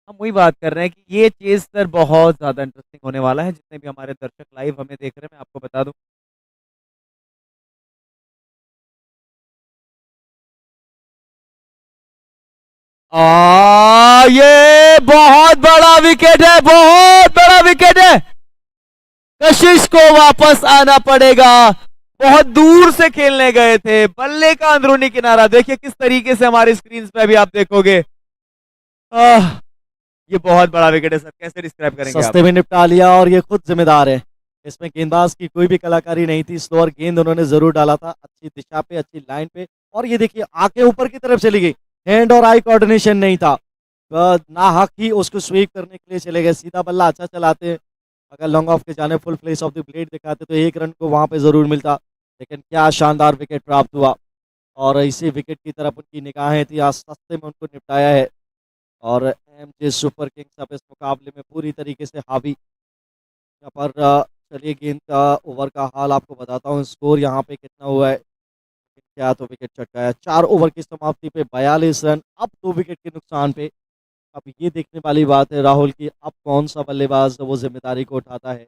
हम वही बात कर रहे हैं कि ये चीज सर बहुत ज्यादा इंटरेस्टिंग होने वाला है। जितने भी हमारे दर्शक लाइव हमें देख रहे हैं, मैं आपको बता दूं, ये बहुत बड़ा विकेट है, बहुत बड़ा विकेट है। कशिश को वापस आना पड़ेगा, बहुत दूर से खेलने गए थे, बल्ले का अंदरूनी किनारा देखिए किस तरीके से हमारी स्क्रीन पे अभी आप देखोगे। आह, ये बहुत बड़ा विकेट है सर, कैसे डिस्क्राइब करेंगे आप? सस्ते में निपटा लिया, और ये खुद जिम्मेदार है, इसमें गेंदबाज की कोई भी कलाकारी नहीं थी। स्लोअर गेंद उन्होंने जरूर डाला था, अच्छी दिशा पे, अच्छी लाइन पे, और ये देखिए आंखें ऊपर की तरफ चली गई, हैंड और आई कोऑर्डिनेशन नहीं था, ना हक ही उसको स्वीप करने के लिए चले गए। सीधा बल्ला अच्छा चलाते, अगर लॉन्ग ऑफ के जाने full place of the blade दिखाते तो एक रन को वहां पे जरूर मिलता, लेकिन क्या शानदार विकेट प्राप्त हुआ, और इसी विकेट की तरफ उनकी निगाहें थी, आज सस्ते में उनको निपटाया है। और एमजे सुपर किंग्स अब इस मुकाबले में पूरी तरीके से हावी। यहाँ पर चलिए गेंद का ओवर का हाल आपको बताता हूँ, स्कोर यहाँ पे कितना हुआ है। क्या तो विकेट चटकाया, 4 ओवर की समाप्ति पे 42 रन, अब 2 विकेट के नुकसान पे। अब ये देखने वाली बात है राहुल की, अब कौन सा बल्लेबाज वो जिम्मेदारी को उठाता है,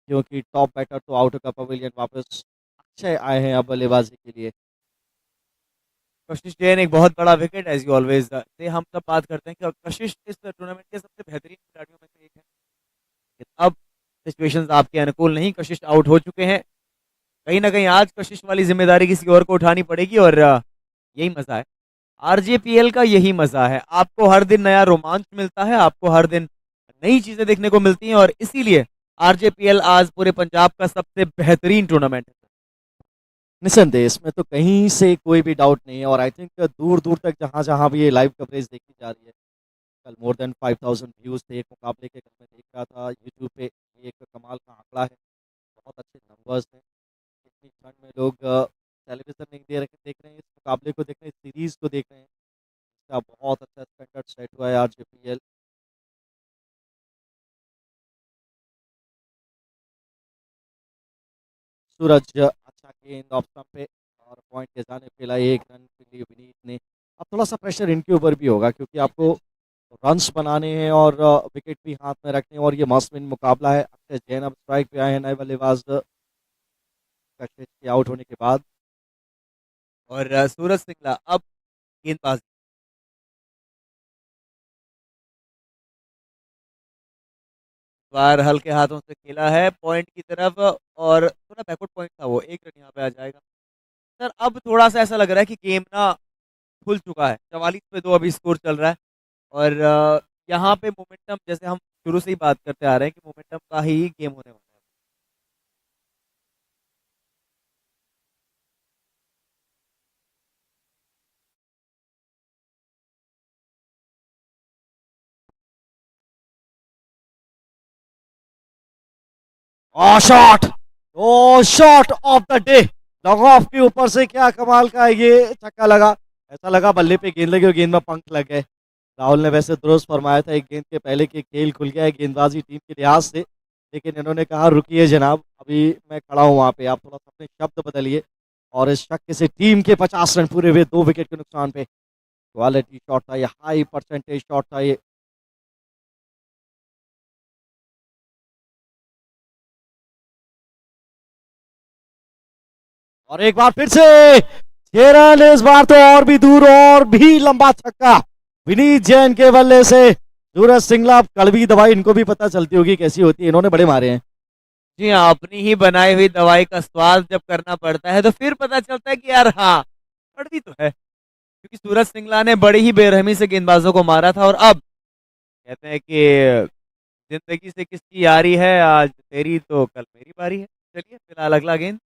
क्योंकि टॉप बैटर तो आउट का पवेलियन वापस अक्षय आए हैं अब बल्लेबाजी के लिए। कशिश जैन एक बहुत बड़ा wicket as you always say हम सब बात करते हैं कि कशिश इस टूर्नामेंट के सबसे बेहतरीन खिलाड़ियों में से एक है, लेकिन अब सिचुएशंस आपके अनुकूल नहीं, कशिश आउट हो चुके हैं। कहीं ना कहीं आज कशिश वाली जिम्मेदारी किसी और को उठानी पड़ेगी, और यही मजा है आरजेपीएल का, यही मजा है। आपको हर दिन नया रोमांच मिलता है, आपको हर दिन नई चीजें देखने को मिलती हैं, और इसीलिए आरजेपीएल आज पूरे पंजाब का सबसे बेहतरीन टूर्नामेंट है। निसंदेह, इसमें तो कहीं से कोई भी डाउट नहीं है, और आई थिंक दूर दूर तक जहाँ जहाँ भी ये लाइव कवरेज देखी जा रही है, कल मोर देन 5000 व्यूज थे एक मुकाबले के, कल मैं देख रहा था यूट्यूब पे, ये एक कमाल का आंकड़ा है, बहुत अच्छे नंबर्स हैं। इतनी ठंड में लोग टेलीविजन नहीं देख रहे हैं, इस मुकाबले को देख रहे हैं, इस सीरीज को देख रहे हैं, इसका बहुत अच्छा स्टैंडर्ड सेट हुआ है आरजेपीएल। सूरज अच्छा गेंद ऑफ स्टंप पे, और पॉइंट के जाने पे लाई, 1 रन के लिए विनीत ने। अब थोड़ा सा प्रेशर इनके ऊपर भी होगा, क्योंकि आपको रन्स बनाने हैं और विकेट भी हाथ में रखने हैं, और ये मस्ट विन मुकाबला है। अक्षय जैन अब स्ट्राइक पे आए हैं, नए बल्लेबाज कशिश के आउट होने के बाद। और सूरज सिंगला अब गेंदबाज, बार हल्के हाथों से खेला है पॉइंट की तरफ, और थोड़ा बैकवर्ड पॉइंट था वो, 1 रन यहाँ पे आ जाएगा। सर अब थोड़ा सा ऐसा लग रहा है कि गेम ना खुल चुका है, 44 पे 2 अभी स्कोर चल रहा है, और यहाँ पे मोमेंटम, जैसे हम शुरू से ही बात करते आ रहे हैं कि मोमेंटम का ही गेम होने वाला है। Shot, oh shot of the day, long off के ऊपर से क्या कमाल का ये छक्का लगा, ऐसा लगा बल्ले पे गेंद लगी और गेंद में पंख लग गए। राहुल ने वैसे दुरुस्त फरमाया था एक गेंद के पहले कि खेल खुल गया है गेंदबाजी टीम के लिहाज से, लेकिन इन्होंने कहा रुकिए जनाब, अभी मैं खड़ा हूँ वहाँ पे, आप थोड़ा सा अपने शब्द बदलिए। और इस छक्के से टीम के 50 रन पूरे हुए 2 विकेट के नुकसान पे। क्वालिटी शॉट था ये, हाई परसेंटेज शॉट था ये। और एक बार फिर से 6 रन, इस बार तो और भी दूर और भी लंबा छक्का विनीत जैन के बल्ले से। सूरज सिंगला कड़वी दवाई इनको भी पता चलती होगी कैसी होती है, इन्होंने बड़े मारे हैं। जी हाँ, अपनी ही बनाई हुई दवाई का स्वाद जब करना पड़ता है तो फिर पता चलता है कि यार हाँ, कड़वी तो है। क्योंकि सूरज सिंगला ने बड़ी ही बेरहमी से गेंदबाजों को मारा था, और अब कहते हैं कि जिंदगी से किसकी यारी है, आज तेरी तो कल मेरी बारी है। चलिए फिलहाल अगला गेंद।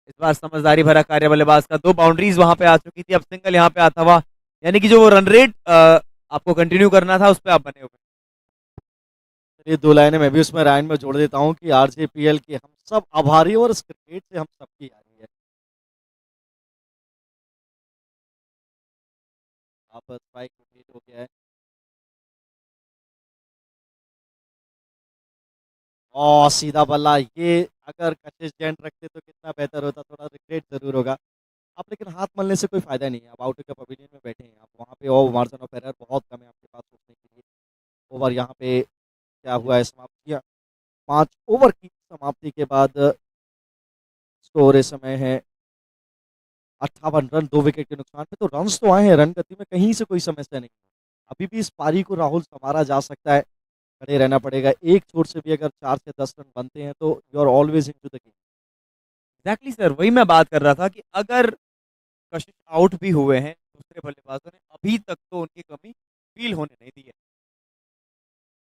इस बार समझदारी भरा कार्य बल्लेबाज का, 2 बाउंड्रीज वहां पे आ चुकी थी, अब सिंगल यहाँ पे आता हुआ, यानी कि जो वो रन रेट आपको कंटिन्यू करना था उस पर आप बने हुए। ये 2 लाइनें मैं भी उसमें रायन में जोड़ देता हूँ कि आरजेपीएल की हम सब आभारी और इस क्रिकेट से हम सबकी यारी है। आप स्ट्राइक रोटेट हो गया है और सीधा बल्ला, ये अगर कशिश जैन रखते तो कितना बेहतर होता, थोड़ा रिग्रेट जरूर होगा। आप लेकिन हाथ मलने से कोई फायदा नहीं है, आप आउट के पवेलियन में बैठे हैं, आप वहाँ पे और मार्जिन ऑफ एरर बहुत कम है आपके पास सोचने के लिए। ओवर यहाँ पे क्या हुआ है, समाप्त किया 5 ओवर की समाप्ति के बाद स्कोर इस समय है 58 रन, 2 विकेट के नुकसान पे। तो रन्स तो आए हैं, रन गति में कहीं से कोई समस्या नहीं है। अभी भी इस पारी को राहुल संवारा जा सकता है, खड़े रहना पड़ेगा। एक छोर से भी अगर 4 से 10 रन बनते हैं तो you are always into the game. Exactly sir, वही मैं बात कर रहा था कि अगर कशिश आउट भी हुए हैं दूसरे बल्लेबाजों ने, अभी तक तो उनकी कमी फील होने नहीं दी है।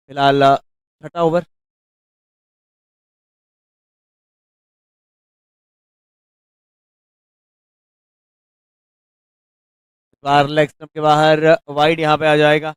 फिलहाल छठा ओवर। इस बार लेग स्टंप के बाहर वाइड यहाँ पे आ जाएगा।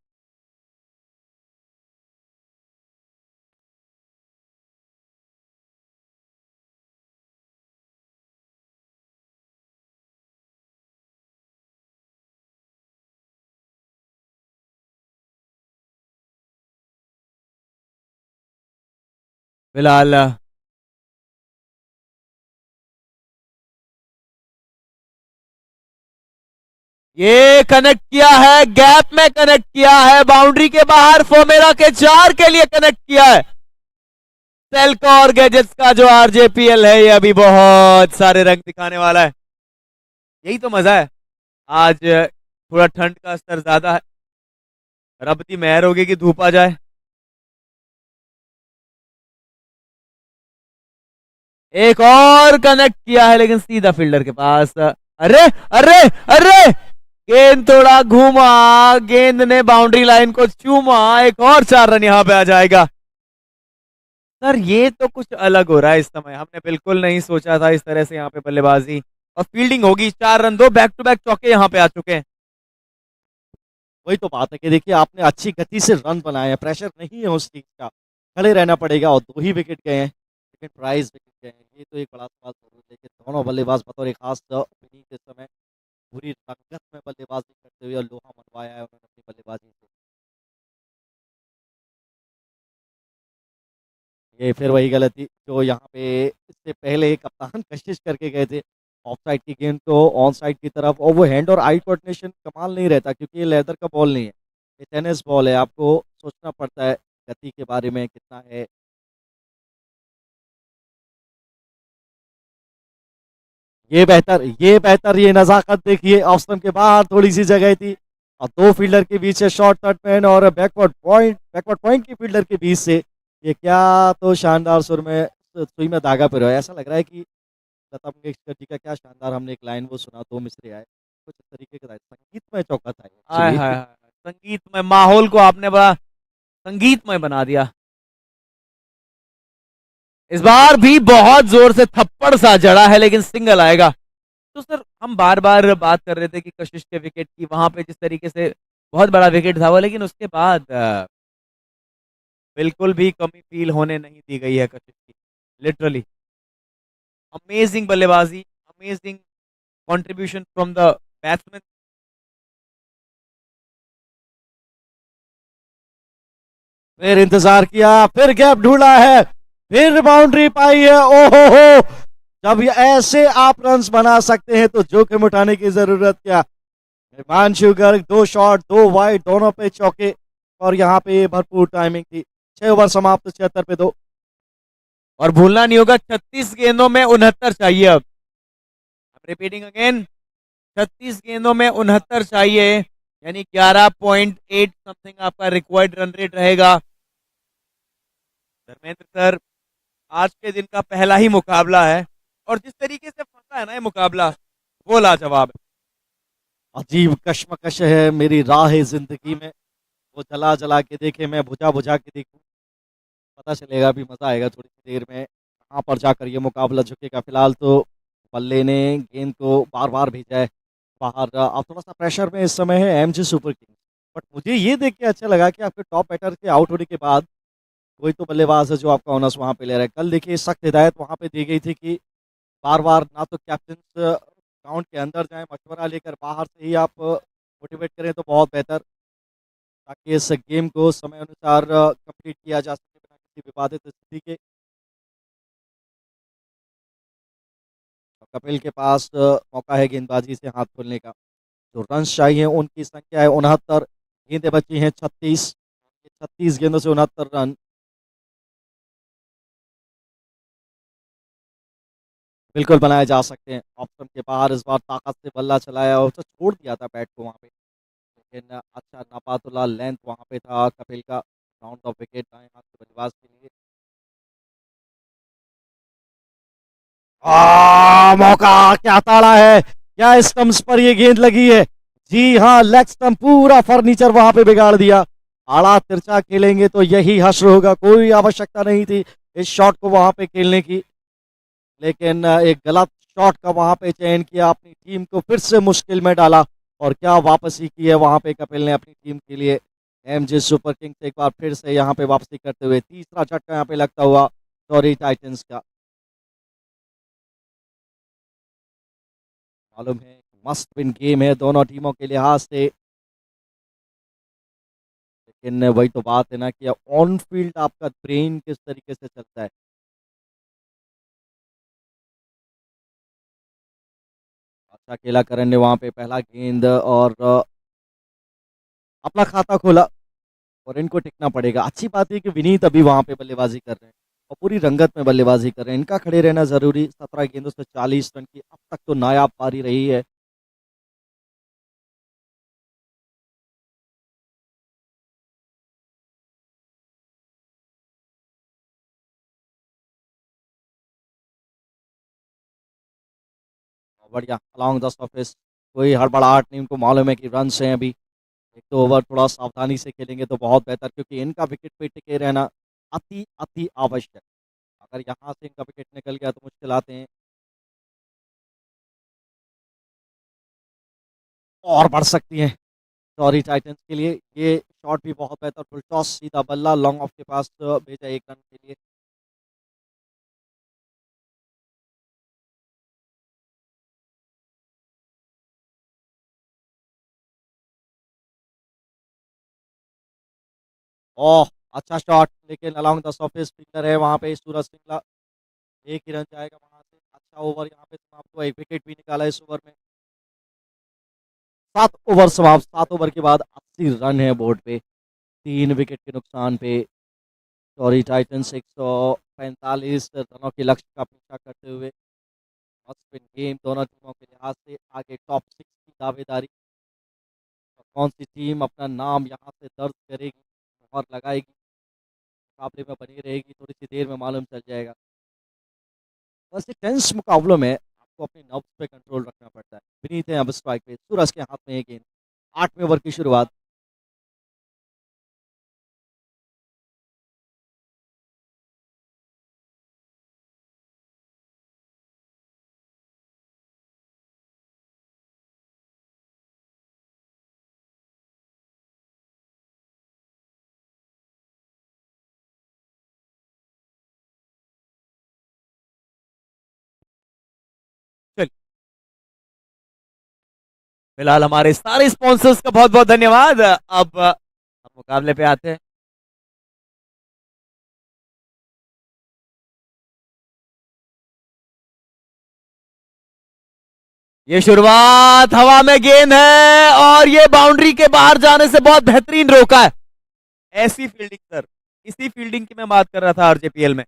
फिलहाल ये कनेक्ट किया है, गैप में कनेक्ट किया है, बाउंड्री के बाहर फोमेरा के 4 के लिए कनेक्ट किया है। सेल्को और गैजेट्स का जो आरजेपीएल है, ये अभी बहुत सारे रंग दिखाने वाला है। यही तो मजा है। आज थोड़ा ठंड का स्तर ज्यादा है, रब की मेहर होगी कि धूप आ जाए। एक और कनेक्ट किया है लेकिन सीधा फील्डर के पास। अरे अरे अरे, गेंद थोड़ा घूमा, गेंद ने बाउंड्री लाइन को चूमा, एक और 4 रन यहां पे आ जाएगा। सर ये तो कुछ अलग हो रहा है इस समय, हमने बिल्कुल नहीं सोचा था इस तरह से यहाँ पे बल्लेबाजी और फील्डिंग होगी। 4 रन, 2 बैक टू बैक चौके यहाँ पे आ चुके हैं। वही तो बात है कि देखिए आपने अच्छी गति से रन बनाए हैं, प्रेशर नहीं है उस चीज का, खड़े रहना पड़ेगा। और 2 ही विकेट गए हैं, लेकिन प्राइज विकेट गए हैं, ये तो एक बड़ा सवाल जरूर है कि दोनों बल्लेबाज बतौर एक खास विनीत इस समय पूरी रंगत में बल्लेबाजी करते हुए और लोहा मनवाया है उन्होंने अपनी बल्लेबाजी से। ये फिर वही गलती जो यहाँ पे इससे पहले कप्तान कशिश करके गए थे, ऑफ साइड की गेंद को ऑन साइड की तरफ, और वो हैंड और आई कोऑर्डिनेशन कमाल नहीं रहता क्योंकि ये लेदर का बॉल नहीं है, ये टेनिस बॉल है। आपको सोचना पड़ता है गति के बारे में कितना है। ये नजाकत देखिए, ऑफ स्टंप के बाहर थोड़ी सी जगह थी और 2 फील्डर के बीच से शॉर्ट थर्ड मैन और बैकवर्ड पॉइंट की फील्डर के बीच से, ये क्या तो शानदार सुर में सुई में धागा पिरोया। ऐसा लग रहा है कि लता मंगेशकर जी का क्या शानदार हमने एक लाइन वो सुना, 2 मिसरे आए, कुछ इस तरीके का था, संगीतमय चौका था हाय एक्चुअली। हाय हाय, संगीतमय माहौल को आपने बड़ा संगीतमय बना दिया। इस बार भी बहुत जोर से थप्पड़ सा जड़ा है लेकिन सिंगल आएगा। तो सर हम बार बार बात कर रहे थे कि कशिश के विकेट की, वहां पे जिस तरीके से बहुत बड़ा विकेट था वो, लेकिन उसके बाद बिल्कुल भी कमी फील होने नहीं दी गई है कशिश की। लिटरली अमेजिंग बल्लेबाजी, amazing contribution from the batsman. फिर इंतजार किया, फिर गैप ढूंढा है, फिर बाउंड्री पाई है। ओहो हो, जब ये ऐसे आप रन्स बना सकते हैं तो जोखिम उठाने की जरूरत क्या। हिमांशु गर्ग 2 शॉट 2 वाइड दोनों पे चौके, और यहाँ पे भरपूर टाइमिंग थी। 6 ओवर समाप्त, 76 पे 2। और भूलना नहीं होगा 36 गेंदों में 69 चाहिए अब। रिपीटिंग अगेन, 36 गेंदों में 69 चाहिए, यानी 11.8 समथिंग आपका रिक्वायर्ड रन रेट रहेगा। धर्मेंद्र सर, आज के दिन का पहला ही मुकाबला है और जिस तरीके से फंसा है ना ये मुकाबला, वो लाजवाब है। अजीब कश्मकश है मेरी राह है जिंदगी में, वो जला जला के देखे, मैं बुझा बुझा के देखूं, पता चलेगा, भी मजा आएगा थोड़ी सी देर में कहाँ पर जाकर ये मुकाबला झुकेगा। फिलहाल तो बल्ले ने गेंद को बार बार भेजा है बाहर। अब थोड़ा सा प्रेशर में इस समय है एमजी सुपर किंग्स, बट मुझे ये देख के अच्छा लगा कि आपके टॉप बैटर के आउट होने के बाद कोई तो बल्लेबाज है जो आपका ऑनर्स वहां पे ले रहा है। कल देखिए सख्त हिदायत वहां पे दी गई थी कि बार बार ना तो कैप्टन ग्राउंड के अंदर जाए, मशवरा लेकर बाहर से ही आप मोटिवेट करें तो बहुत बेहतर, ताकि इस गेम को समय अनुसार कंप्लीट किया जा सके बिना किसी विवादित स्थिति के। कपिल के पास मौका है गेंदबाजी से हाथ खोलने का। जो रन चाहिए उनकी संख्या है 69, गेंदें बची हैं 36। 36 गेंदों से 69 रन बिल्कुल बनाए जा सकते हैं। ऑप्शन के बाहर इस बार ताकत से बल्ला चलाया और उसे छोड़ दिया था बैट को वहां पे, लेकिन अच्छा नापातुला लेंथ वहां पे था कपिल का। राउंड ऑफ विकेट दाएं हाथ के बल्लेबाज के लिए। मौका क्या ताड़ा है, क्या स्टंप्स पर ये गेंद लगी है। जी हाँ, लेग स्टंप पूरा फर्नीचर वहां पे बिगाड़ दिया। आड़ा तिरछा खेलेंगे तो यही हश्र होगा, कोई आवश्यकता नहीं थी इस शॉट को वहां पे खेलने की, लेकिन एक गलत शॉट का वहां पे चयन किया, अपनी टीम को फिर से मुश्किल में डाला। और क्या वापसी की है वहां पे कपिल ने अपनी टीम के लिए। एमजे सुपर किंग्स एक बार फिर से यहाँ पे वापसी करते हुए, तीसरा झटका यहाँ पे लगता हुआ टोरी टाइटंस का। मालूम है मस्ट विन गेम है दोनों टीमों के लिहाज से, लेकिन वही तो बात है ना कि ऑन फील्ड आपका ब्रेन किस तरीके से चलता है। अच्छा खेला करण ने वहां पे पहला गेंद, और अपना खाता खोला, और इनको टिकना पड़ेगा। अच्छी बात है कि विनीत अभी वहां पे बल्लेबाजी कर रहे हैं और पूरी रंगत में बल्लेबाजी कर रहे हैं, इनका खड़े रहना जरूरी। 17 गेंदों से 40 रन की अब तक तो नायाब पारी रही है। बढ़िया अलॉन्ग द सर्फेस, कोई हड़बड़ाहट नहीं, उनको मालूम है कि रन हैं अभी। एक दो ओवर थोड़ा सावधानी से खेलेंगे तो बहुत बेहतर, क्योंकि इनका विकेट पे टिके रहना अति अति आवश्यक। अगर यहाँ से इनका विकेट निकल गया तो मुश्किल आते हैं और बढ़ सकती हैं सॉरी टाइटंस के लिए। ये शॉट भी बहुत बेहतर, फुल टॉस सीधा बल्ला लॉन्ग ऑफ के पास भेजा 1 रन के लिए। ओह अच्छा शॉट, लेकिन अलॉन्ग द सर्फेस फील्डर है वहां पे सूरज सिंगला। एक ही रन जाएगा वहां से। अच्छा ओवर यहाँ पे समाप्त हुआ, एक विकेट भी निकाला इस ओवर में। 7 ओवर समाप्त, 7 ओवर के बाद 80 रन है बोर्ड पे, 3 विकेट के नुकसान पे। सॉरी टाइटंस 145 रनों के लक्ष्य का पीछा करते हुए मस्ट विन गेम दोनों टीमों के लिहाज से आगे टॉप 6 की दावेदारी। और कौन सी टीम अपना नाम यहाँ से दर्ज करेगी और लगाएगी, मुकाबले में बनी रहेगी, थोड़ी सी देर में मालूम चल जाएगा। वैसे टेंस मुकाबलों में आपको अपने नर्व्स पे कंट्रोल रखना पड़ता है। विनीत है अब स्ट्राइक पे, सूरज के हाथ में ये गेंद। 8वें ओवर की शुरुआत। चलिए फिलहाल हमारे सारे स्पॉन्सर्स का बहुत बहुत धन्यवाद। अब हम मुकाबले पे आते हैं। ये शुरुआत हवा में गेंद है और ये बाउंड्री के बाहर जाने से बहुत बेहतरीन रोका है। ऐसी फील्डिंग सर, इसी फील्डिंग की मैं बात कर रहा था आरजेपीएल में।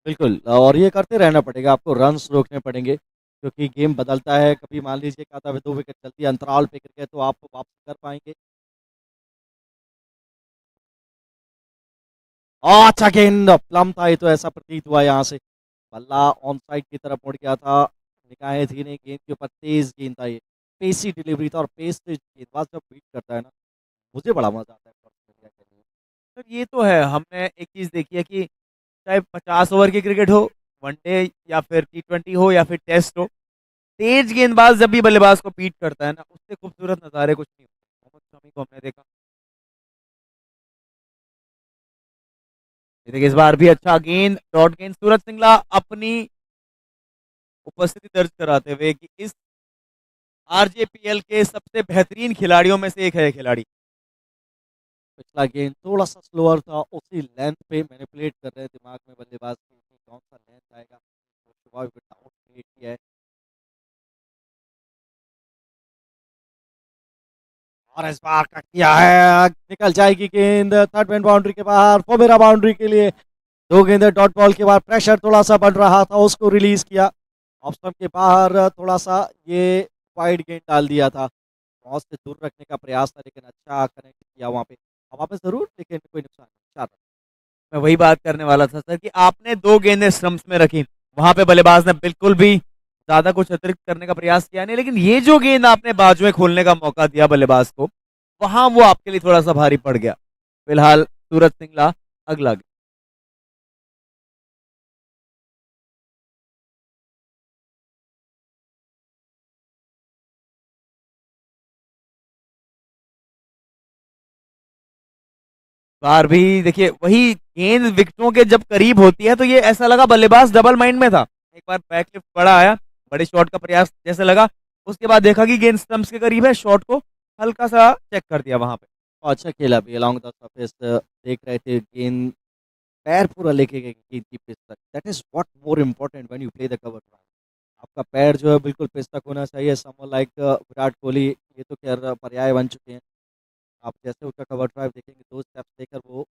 बिल्कुल, और ये करते रहना पड़ेगा, आपको रन्स रोकने पड़ेंगे क्योंकि गेम बदलता है। कभी मान लीजिए कि आधा 2 विकेट चलती है, अंतराल पे गिर गए तो आप वापस कर पाएँगे। अच्छा गेंद प्लम था, ये तो ऐसा प्रतीत हुआ यहाँ से। बल्ला ऑन साइड की तरफ मुड़ गया था, निगाहें थी नहीं गेंद के ऊपर, तेज़ गेंद था ये। पेसी डिलीवरी था और पेस से गेंदबाज जब बीट करता है ना, मुझे बड़ा मज़ा आता है पर्सनली क्या कहूँ। सर ये तो है, हमने एक चीज देखी है कि चाहे 50 ओवर की क्रिकेट हो, वनडे या फिर टी20 हो या फिर टेस्ट हो, तेज गेंदबाज जब भी बल्लेबाज को बीट करता है ना, उससे खूबसूरत नजारे कुछ नहीं होते। मोहम्मद शमी को हमने देखा। ये देखिए इस बार भी अच्छा गेंद, डॉट गेंद, सूरज सिंगला अपनी उपस्थिति दर्ज कराते हुए कि इस आरजेपीएल के सबसे बेहतरीन खिलाड़ियों में से एक है ये खिलाड़ी। पिछला गेंद थोड़ा-सा स्लोअर था, उसी लेंथ पे मैनिपुलेट कर रहे हैं दिमाग में बल्लेबाज के कि कौन-सा लेंथ आएगा। तो शुरुआत में डाउट क्रिएट किया है और इस बार का किया है, निकल जाएगी गेंद थर्ड मैन बाउंड्री के बाहर, फोमेरा बाउंड्री के लिए। 2 गेंदें डॉट बॉल के बाद प्रेशर थोड़ा-सा बढ़ रहा था, उसको रिलीज़ किया। ऑफ स्टंप के बाहर थोड़ा-सा ये वाइड गेंद डाल दिया था। बहुत से दूर रखने का प्रयास था लेकिन अच्छा कनेक्ट किया वहाँ पे। हवा में ज़रूर लेकिन कोई नुकसान नहीं, 4 रन। मैं वही बात करने वाला था सर कि आपने 2 गेंदें स्टंप्स में रखी, वहां पे बल्लेबाज ने बिल्कुल भी ज्यादा कुछ अतिरिक्त करने का प्रयास किया नहीं, लेकिन ये जो गेंद आपने बाजुएं खोलने का मौका दिया बल्लेबाज को, वहां वो आपके लिए थोड़ा सा भारी पड़ गया। फिलहाल सूरज सिंगला अगला गेंद। बार भी देखिए वही गेंद विकेटों के जब करीब होती है तो ये ऐसा लगा बल्लेबाज डबल माइंड में था। एक बार बैकलिफ्ट बड़ा आया, बड़े शॉट का प्रयास जैसे लगा, उसके बाद देखा कि गेंद स्टंप्स के करीब है, शॉट को हल्का सा चेक कर दिया वहां पे। और अच्छा खेला भी अलोंग द सरफेस, देख रहे थे गेंद पैर पूरा लेके गए गेंद की पिच तक। That is what more important when you play the cover drive. आपका पैर जो है बिल्कुल पिच तक होना चाहिए। समवन लाइक विराट कोहली, ये तो खैर पर्याय बन चुके हैं। आप जैसे उसका कवर ड्राइव देखेंगे 2 स्टेप्स लेकर वो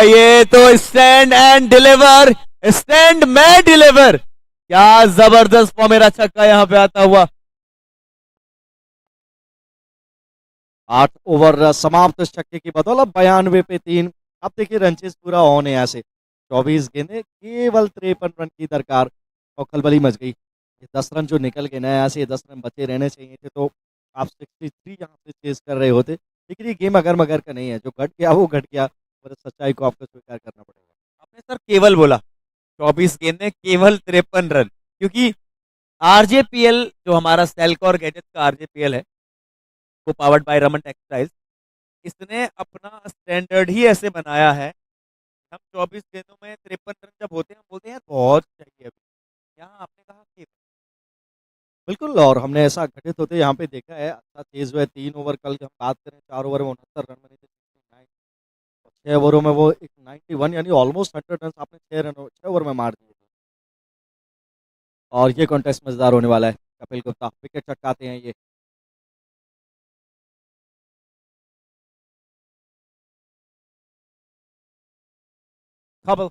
ये तो स्टैंड एंड डिलीवर, स्टैंड में डिलीवर, क्या जबरदस्त फॉर्मेरा छक्का यहाँ पे आता हुआ। 8 ओवर समाप्त इस छक्के की बदौलत 92 पे 3। अब देखिए रंचेस पूरा ऑन है यहाँ से। 24 गेंदें केवल 53 रन की दरकार और खलबली मच गई। ये 10 रन जो निकल गए ना यहाँ से, ये 10 रन बचे रहने चाहिए थे तो आप 63 यहाँ से चेस कर रहे होते। लेकिन ये गेम अगर मगर का नहीं है, जो घट गया वो घट गया और इस सच्चाई को आपको स्वीकार करना पड़ेगा। आपने सर केवल बोला, 24 गेंदें केवल 53 रन, क्योंकि आरजेपीएल जो हमारा सेल्कॉर गैजेट का आरजेपीएल है, वो पावर्ड बाय रमन टेक्सटाइल्स, इसने अपना स्टैंडर्ड ही ऐसे बनाया है। हम 24 गेंदों में 53 रन जब होते हैं, हम बोलते हैं यार बहुत चाहिए अभी। यहाँ आपने कहा कि बिल्कुल, और हमने ऐसा घटित होते यहाँ पे देखा है। अच्छा तेज जो है 3 ओवर, कल की हम बात करें 4 ओवर में 69 रन बने थे, 6 ओवरों में वो एक 91 यानी ऑलमोस्ट 100 रन आपने 6 ओवर में मार दिए थे। और ये कॉन्टेस्ट मजेदार होने वाला है। कपिल गुप्ता विकेट चटकाते हैं ये। खबर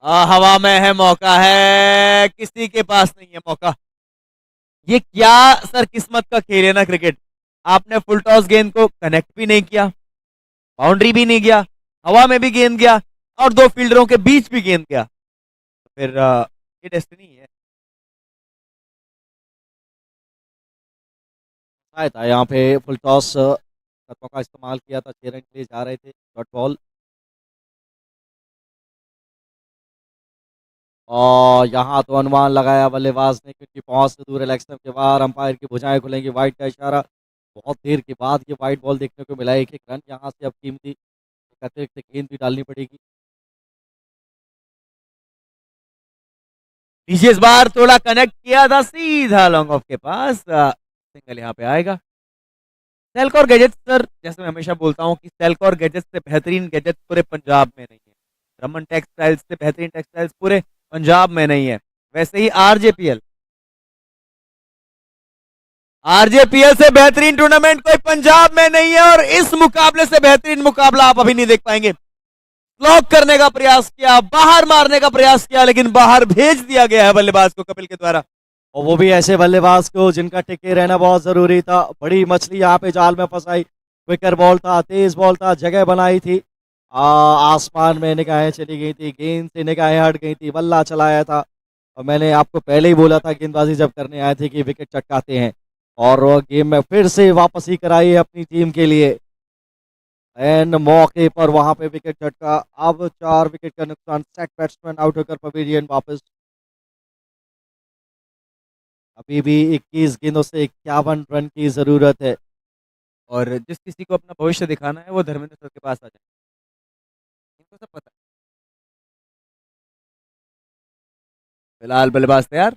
हवा में है, मौका है, किसी के पास नहीं है मौका। ये क्या सर किस्मत का खेल है ना क्रिकेट। आपने फुल टॉस गेंद को कनेक्ट भी नहीं किया, बाउंड्री भी नहीं गया, हवा में भी गेंद गया और 2 फील्डरों के बीच भी गेंद गया। तो फिर ये डेस्टिनी है। आया था यहाँ पे फुल टॉस तत्वों का इस्तेमाल किया था। 6 रन के लिए जा रहे थे डॉट बॉल। और यहाँ तो अनुमान लगाया बल्लेबाज ने, क्योंकि पहुंच से दूर है, लेग स्टंप के बाहर, अंपायर की भुजाएं खुलेंगी, वाइड का इशारा। बहुत देर के बाद ये वाइड बॉल देखने को मिला, एक एक रन यहाँ से अब कीमती एक अतिरिक्त गेंद भी डालनी पड़ेगी। नीचे इस बार थोड़ा कनेक्ट किया था सीधा लॉन्ग ऑफ के पास, सिंगल यहाँ पे आएगा। सेल्कॉर गैजेट्स सर, जैसे मैं हमेशा बोलता हूँ कि सेल्कॉर गैजेट्स से बेहतरीन गैजेट्स पूरे पंजाब में नहीं है, रमन टेक्सटाइल्स से बेहतरीन टेक्सटाइल्स पूरे पंजाब में नहीं है। वैसे ही आरजेपीएल, आरजेपीएल से बेहतरीन टूर्नामेंट कोई पंजाब में नहीं है, और इस मुकाबले से बेहतरीन मुकाबला आप अभी नहीं देख पाएंगे। ब्लॉक करने का प्रयास किया, बाहर मारने का प्रयास किया, लेकिन बाहर भेज दिया गया है बल्लेबाज को कपिल के द्वारा, और वो भी ऐसे बल्लेबाज को जिनका टिके रहना बहुत जरूरी था। बड़ी मछली यहाँ पे जाल में फंसाई, क्विकर बॉल था, तेज बॉल था, जगह बनाई थी, आसमान में निगाहें चली गई थी, गेंद से निगाहें हट गई थी, बल्ला चलाया था। और मैंने आपको पहले ही बोला था गेंदबाजी जब करने आए थे कि विकेट चटकाते हैं, और वो गेम में फिर से वापसी कराई है अपनी टीम के लिए। एंड मौके पर वहां पे विकेट झटका, अब 4 विकेट का नुकसान, सेट बैट्समैन आउट होकर पवेलियन वापस। अभी भी 21 गेंदों से 51 रन की जरूरत है। और जिस किसी को अपना भविष्य दिखाना है वो धर्मेंद्र सर के पास आ जाए, इनको सब पता है। फिलहाल बल्लेबाज तैयार,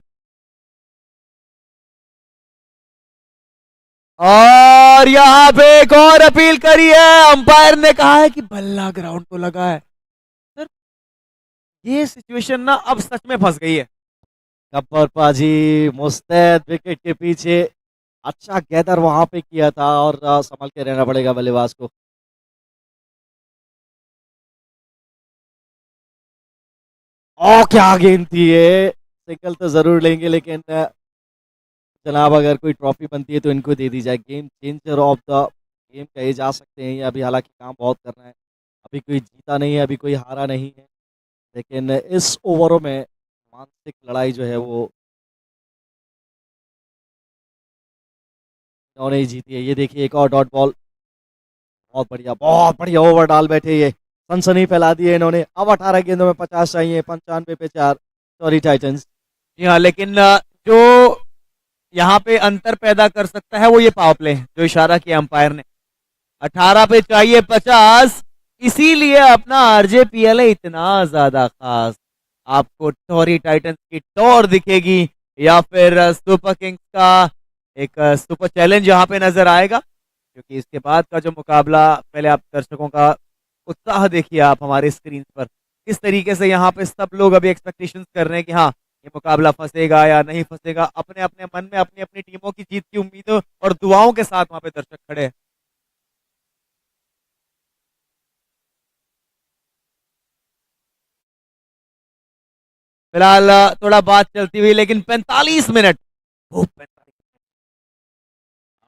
और यहाँ पे एक और अपील करी है, अंपायर ने कहा है कि बल्ला ग्राउंड को लगा है। सर ये सिचुएशन ना अब सच में फंस गई है। गब्बर पाजी मुस्तैद विकेट के पीछे, अच्छा गैदर वहां पे किया था, और संभल के रहना पड़ेगा बल्लेबाज को। ओ क्या गेंद थी ये, सिंगल तो जरूर लेंगे, लेकिन जनाब अगर कोई ट्रॉफी बनती है तो इनको दे दी जाए। Game changer of the game कहे जा सकते हैं ये। अभी हालांकि काम बहुत कर रहे हैं, अभी कोई जीता नहीं है, अभी कोई हारा नहीं है, लेकिन इस ओवरों में मानसिक लड़ाई जो है वो इन्होंने ही जीती है। ये देखिए एक और डॉट बॉल, बहुत बढ़िया ओवर डाल बैठे, ये सनसनी फैला दी है इन्होंने। अब 18 गेंदों में 50 चाहिए, 95 पे 4, सॉरी टाइटंस। जी हाँ, लेकिन जो यहाँ पे अंतर पैदा कर सकता है वो ये पावर प्ले है, जो इशारा किया अंपायर ने। 18 पे चाहिए 50, इसीलिए अपना आरजेपीएल है इतना ज्यादा खास। आपको टॉरी टाइटंस की टॉर दिखेगी, या फिर सुपर किंग्स का एक सुपर चैलेंज यहाँ पे नजर आएगा, क्योंकि इसके बाद का जो मुकाबला, पहले आप दर्शकों का उत्साह देखिए आप हमारे स्क्रीन पर, किस तरीके से यहाँ पे सब लोग अभी एक्सपेक्टेशंस कर रहे हैं कि हाँ ये मुकाबला फंसेगा या नहीं फंसेगा। अपने अपने मन में अपनी अपनी टीमों की जीत की उम्मीदों और दुआओं के साथ वहां पे दर्शक खड़े हैं। फिलहाल थोड़ा बात चलती हुई, लेकिन 45 मिनट, वो 45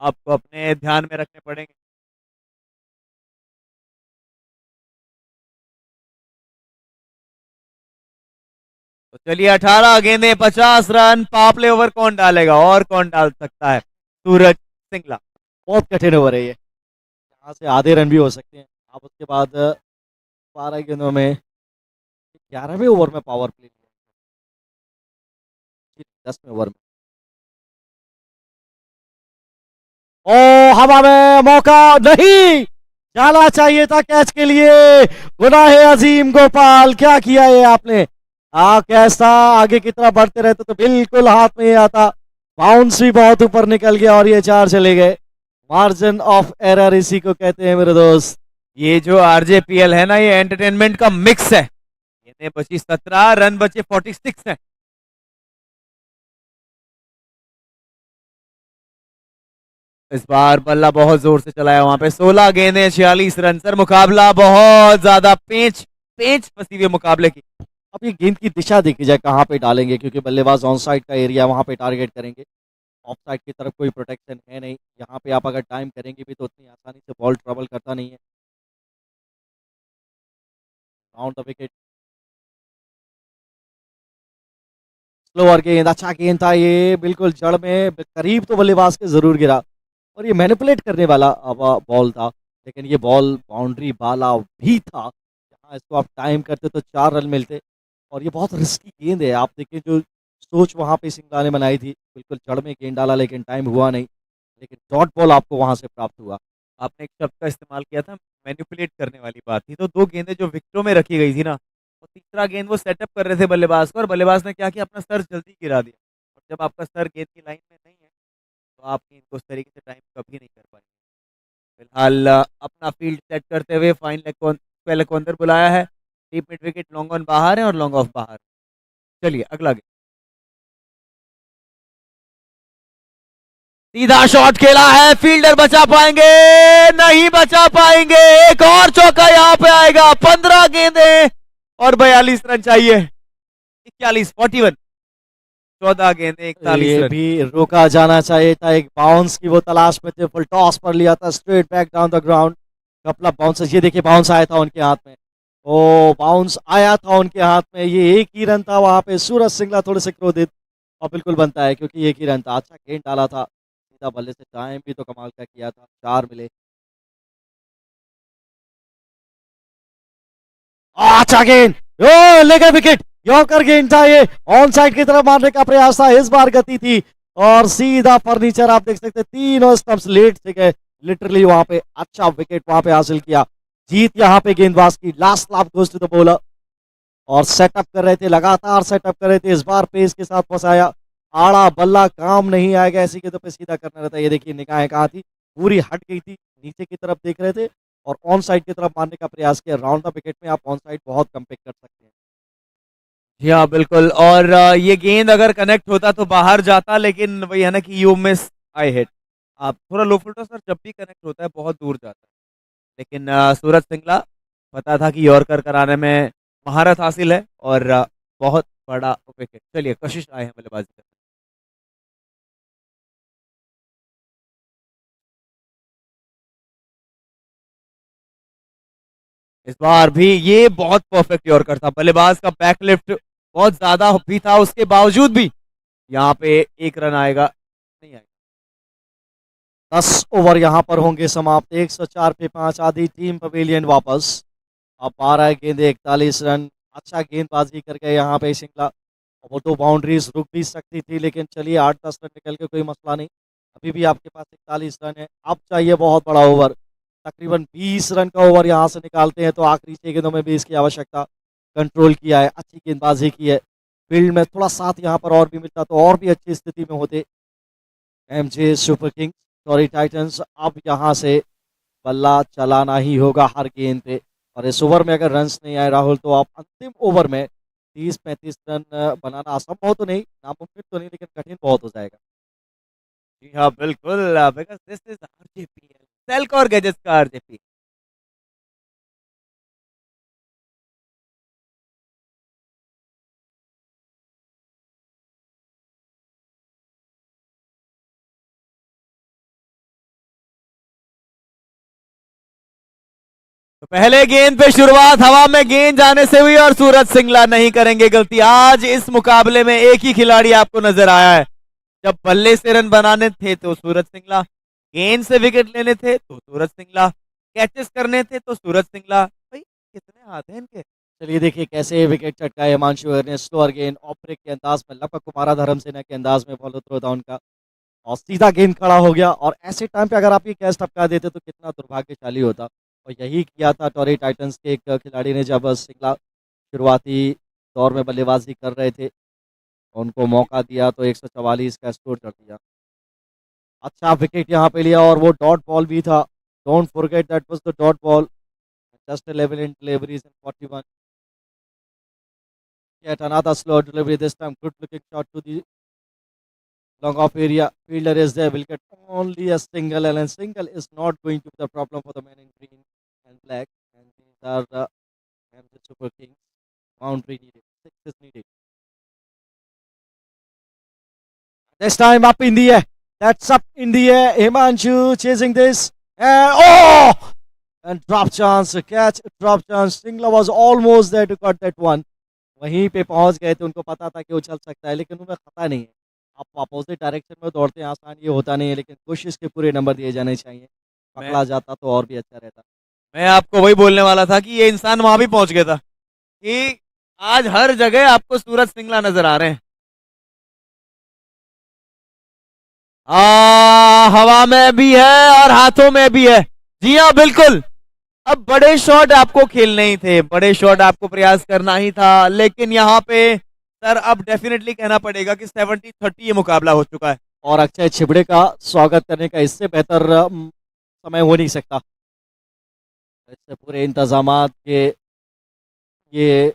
आपको अपने ध्यान में रखने पड़ेंगे। तो चलिए 18 गेंदें 50 रन, पावरप्ले ओवर कौन डालेगा और कौन डाल सकता है? सूरज सिंगला। बहुत कठिन ओवर है ये, यहाँ से आधे रन भी हो सकते हैं। आप उसके बाद 12 गेंदों में 11वें ओवर में पावर प्ले, 10वें ओवर में। ओ हवा में मौका नहीं, जाना चाहिए था कैच के लिए। गुनाह अजीम गोपाल, क्या किया ये आपने? कैच था, आगे की तरफ बढ़ते रहते तो बिल्कुल हाथ में ही आता। बाउंस भी बहुत ऊपर निकल गया और ये 4 चले गए। मार्जिन ऑफ एरर इसी को कहते हैं मेरे दोस्त। ये जो आरजेपीएल है ना, ये एंटरटेनमेंट का मिक्स है। गेंदें बची 17, रन बचे 46 हैं। इस बार बल्ला बहुत जोर से चलाया वहां पे, 16 गेंदें 46 रन। सर मुकाबला बहुत ज्यादा पेच पेच फंसी हुई मुकाबले की। अब ये गेंद की दिशा देखी जाए कहाँ पे डालेंगे, क्योंकि बल्लेबाज ऑन साइड का एरिया वहां पे टारगेट करेंगे। ऑफ साइड की तरफ कोई प्रोटेक्शन है नहीं, यहाँ पे आप अगर टाइम करेंगे भी तो उतनी आसानी से बॉल ट्रेवल करता नहीं है। राउंड द विकेट, स्लोअर गेंद, अच्छा गेंद था ये, बिल्कुल जड़ में करीब तो बल्लेबाज के जरूर गिरा, और ये मैनिपुलेट करने वाला बॉल था, लेकिन ये बॉल बाउंड्री वाला भी था। यहाँ इसको आप टाइम करते तो 4 रन मिलते। और ये बहुत रिस्की गेंद है। आप देखिए जो सोच वहाँ पे सिंगला ने बनाई थी, बिल्कुल जड़ में गेंद डाला लेकिन टाइम हुआ नहीं, लेकिन डॉट बॉल आपको वहाँ से प्राप्त हुआ। आपने एक शब्द का इस्तेमाल किया था, मैनिपुलेट करने वाली बात थी। तो 2 गेंदें जो विकेटों में रखी गई थी ना, और तीसरा गेंद वो सेटअप कर रहे थे बल्लेबाज को, और बल्लेबाज ने क्या किया, अपना सर जल्दी गिरा दिया। और जब आपका सर गेंद की लाइन में नहीं है, तो आप गेंद को उस तरीके से टाइम कभी नहीं कर पाएंगे। फिलहाल अपना फील्ड सेट करते हुए फाइन लेग को पहले को अंदर बुलाया है। Deep mid wicket, long on बाहर है और लॉन्ग ऑफ बाहर। चलिए अगला गेंद, सीधा शॉट खेला है, फील्डर बचा पाएंगे, नहीं बचा पाएंगे। एक और चौका यहां पे आएगा। 15 गेंदें और 42 रन चाहिए। 41, 41, 14 गेंदें, 41 ये रन। भी रोका जाना चाहिए था, एक बाउंस की वो तलाश में थे, फुल टॉस पर लिया था, straight back down the ground. Couple of bounces, ये देखिए बाउंस आया था उनके हाथ में, ओ बाउंस आया था उनके हाथ में। ये एक ही रन था वहां पे। सूरज सिंगला थोड़े से क्रोधित, और बिल्कुल बनता है क्योंकि एक ही रन था। अच्छा गेंद डाला था सीधा बल्ले से, टाइम भी तो कमाल का किया था, 4 मिले। अच्छा गेंद, ओ ले गए विकेट। यॉर्कर गेंद था ये, ऑन साइड की तरफ मारने का प्रयास था, इस बार गति थी और सीधा फर्नीचर। आप देख सकते हैं तीनों स्टंप्स लेट से गए लिटरली वहां पे। अच्छा विकेट वहां पे हासिल किया। जीत यहाँ पे गेंदबाज की। Last laugh goes to the bowler, और सेटअप कर रहे थे, लगातार सेटअप कर रहे थे। इस बार पेस के साथ फंसाया, आड़ा बल्ला काम नहीं आएगा, ऐसी के तो पे सीधा करना रहता है। ये देखिए निगाहें कहाँ थी, पूरी हट गई थी, नीचे की तरफ देख रहे थे और ऑन साइड की तरफ मारने का प्रयास किया। राउंड द विकेट में आप ऑन साइड बहुत कम पिक कर सकते हैं। जी हाँ बिल्कुल। और ये गेंद अगर कनेक्ट होता तो बाहर जाता, लेकिन वही है ना कि यू मिस आई हिट। आप थोड़ा लो फुल्टा सर, जब भी कनेक्ट होता है बहुत दूर जाता है। लेकिन सूरज सिंगला पता था कि यॉर्कर कराने में महारत हासिल है, और बहुत बड़ा विकेट। चलिए कशिश आए हैं बल्लेबाजी करने। इस बार भी ये बहुत परफेक्ट यॉर्कर था। बल्लेबाज का बैकलिफ्ट बहुत ज्यादा भी था, उसके बावजूद भी यहाँ पे एक रन आएगा नहीं आएगा। 10 ओवर यहाँ पर होंगे समाप्त, 104 पे 5, आधी टीम पवेलियन वापस। अब 12 गेंदे 41 रन। अच्छा गेंदबाजी कर गए यहाँ पे सिंगला, वो तो बाउंड्रीज रुक भी सकती थी, लेकिन चलिए 8-10 रन निकल के कोई मसला नहीं। अभी भी आपके पास 41 रन है, अब चाहिए बहुत बड़ा ओवर। तकरीबन 20 रन का ओवर यहाँ से निकालते हैं तो आखिरी 6 गेंदों में भी इसकी आवश्यकता। कंट्रोल किया है, अच्छी गेंदबाजी की है, फील्ड में थोड़ा साथ यहाँ पर और भी मिलता तो और भी अच्छी स्थिति में होते MJ super Kings, sorry Titans. अब यहाँ से बल्ला चलाना ही होगा हर गेंद पे, और इस ओवर में अगर रन्स नहीं आए राहुल, तो आप अंतिम ओवर में 30-35 रन बनाना असंभव तो नहीं, नामुमकिन तो नहीं, लेकिन कठिन बहुत हो जाएगा। जी हाँ बिल्कुल, बिकॉज दिस इज आरजेपीएल, सेल्क और गैजेट्स का आरजेपी। तो पहले गेंद पे शुरुआत हवा में गेंद जाने से हुई, और सूरज सिंगला नहीं करेंगे गलती। आज इस मुकाबले में एक ही खिलाड़ी आपको नजर आया है। जब बल्ले से रन बनाने थे तो सूरज सिंगला, गेंद से विकेट लेने थे तो सूरज सिंगला, कैचेस करने थे तो सूरज सिंगला। भाई कितने हाथ हैं इनके। चलिए देखिए कैसे विकेट चटकाए हिमांशु अय्यर ने। स्लोअर गेंद ऑफ ब्रेक के अंदाज में, लगभग कुमारा धर्म सेना के अंदाज में फॉलो थ्रो था उनका, और सीधा गेंद खड़ा हो गया। और ऐसे टाइम पे अगर आप ये कैच टपका देते तो कितना दुर्भाग्यशाली होता। और यही किया था टोरी टाइटंस के एक खिलाड़ी ने, जब सिंगला शुरुआती दौर में बल्लेबाजी कर रहे थे, उनको मौका दिया तो 144 का स्कोर कर दिया। अच्छा विकेट यहाँ पे लिया, और वो डॉट बॉल भी था, don't forget that was the dot ball. Just 11 in deliveries and 41. Yet another slow delivery, this time good looking shot to the long off area. Fielder is there, will get only a single, and single is not going to be the problem for the men in green and black. And these are the Hampton Super Kings. Boundary needed, 6 is needed. This time up in the air. That's up in the air. Himanshu chasing this. And oh! And drop chance, catch, drop chance. Singla was almost there to cut that one. वहीं पे पहुंच गए थे, उनको पता था कि वो चल सकता है, लेकिन उन्हें पता नहीं है। आप अपोजिट डायरेक्शन में दौड़ते हैं, आसान ये होता नहीं है, लेकिन कोशिश के पूरे नंबर दिए जाने चाहिए। मैं पकड़ा जाता तो और भी अच्छा रहता। मैं आपको वही बोलने वाला था कि ये इंसान वहां भी पहुंच गया था कि आज हर जगह आपको सूरज सिंगला नजर आ रहे हैं। हवा में भी है और हाथों में भी है। जी हाँ बिल्कुल। अब बड़े शॉट आपको खेलने ही थे, बड़े शॉट आपको प्रयास करना ही था, लेकिन यहाँ पे सर अब डेफिनेटली कहना पड़ेगा कि 70-30 ये मुकाबला हो चुका है। और अक्षय छिबड़े का स्वागत करने का इससे बेहतर समय हो नहीं सकता। इससे पूरे इंतजामात के ये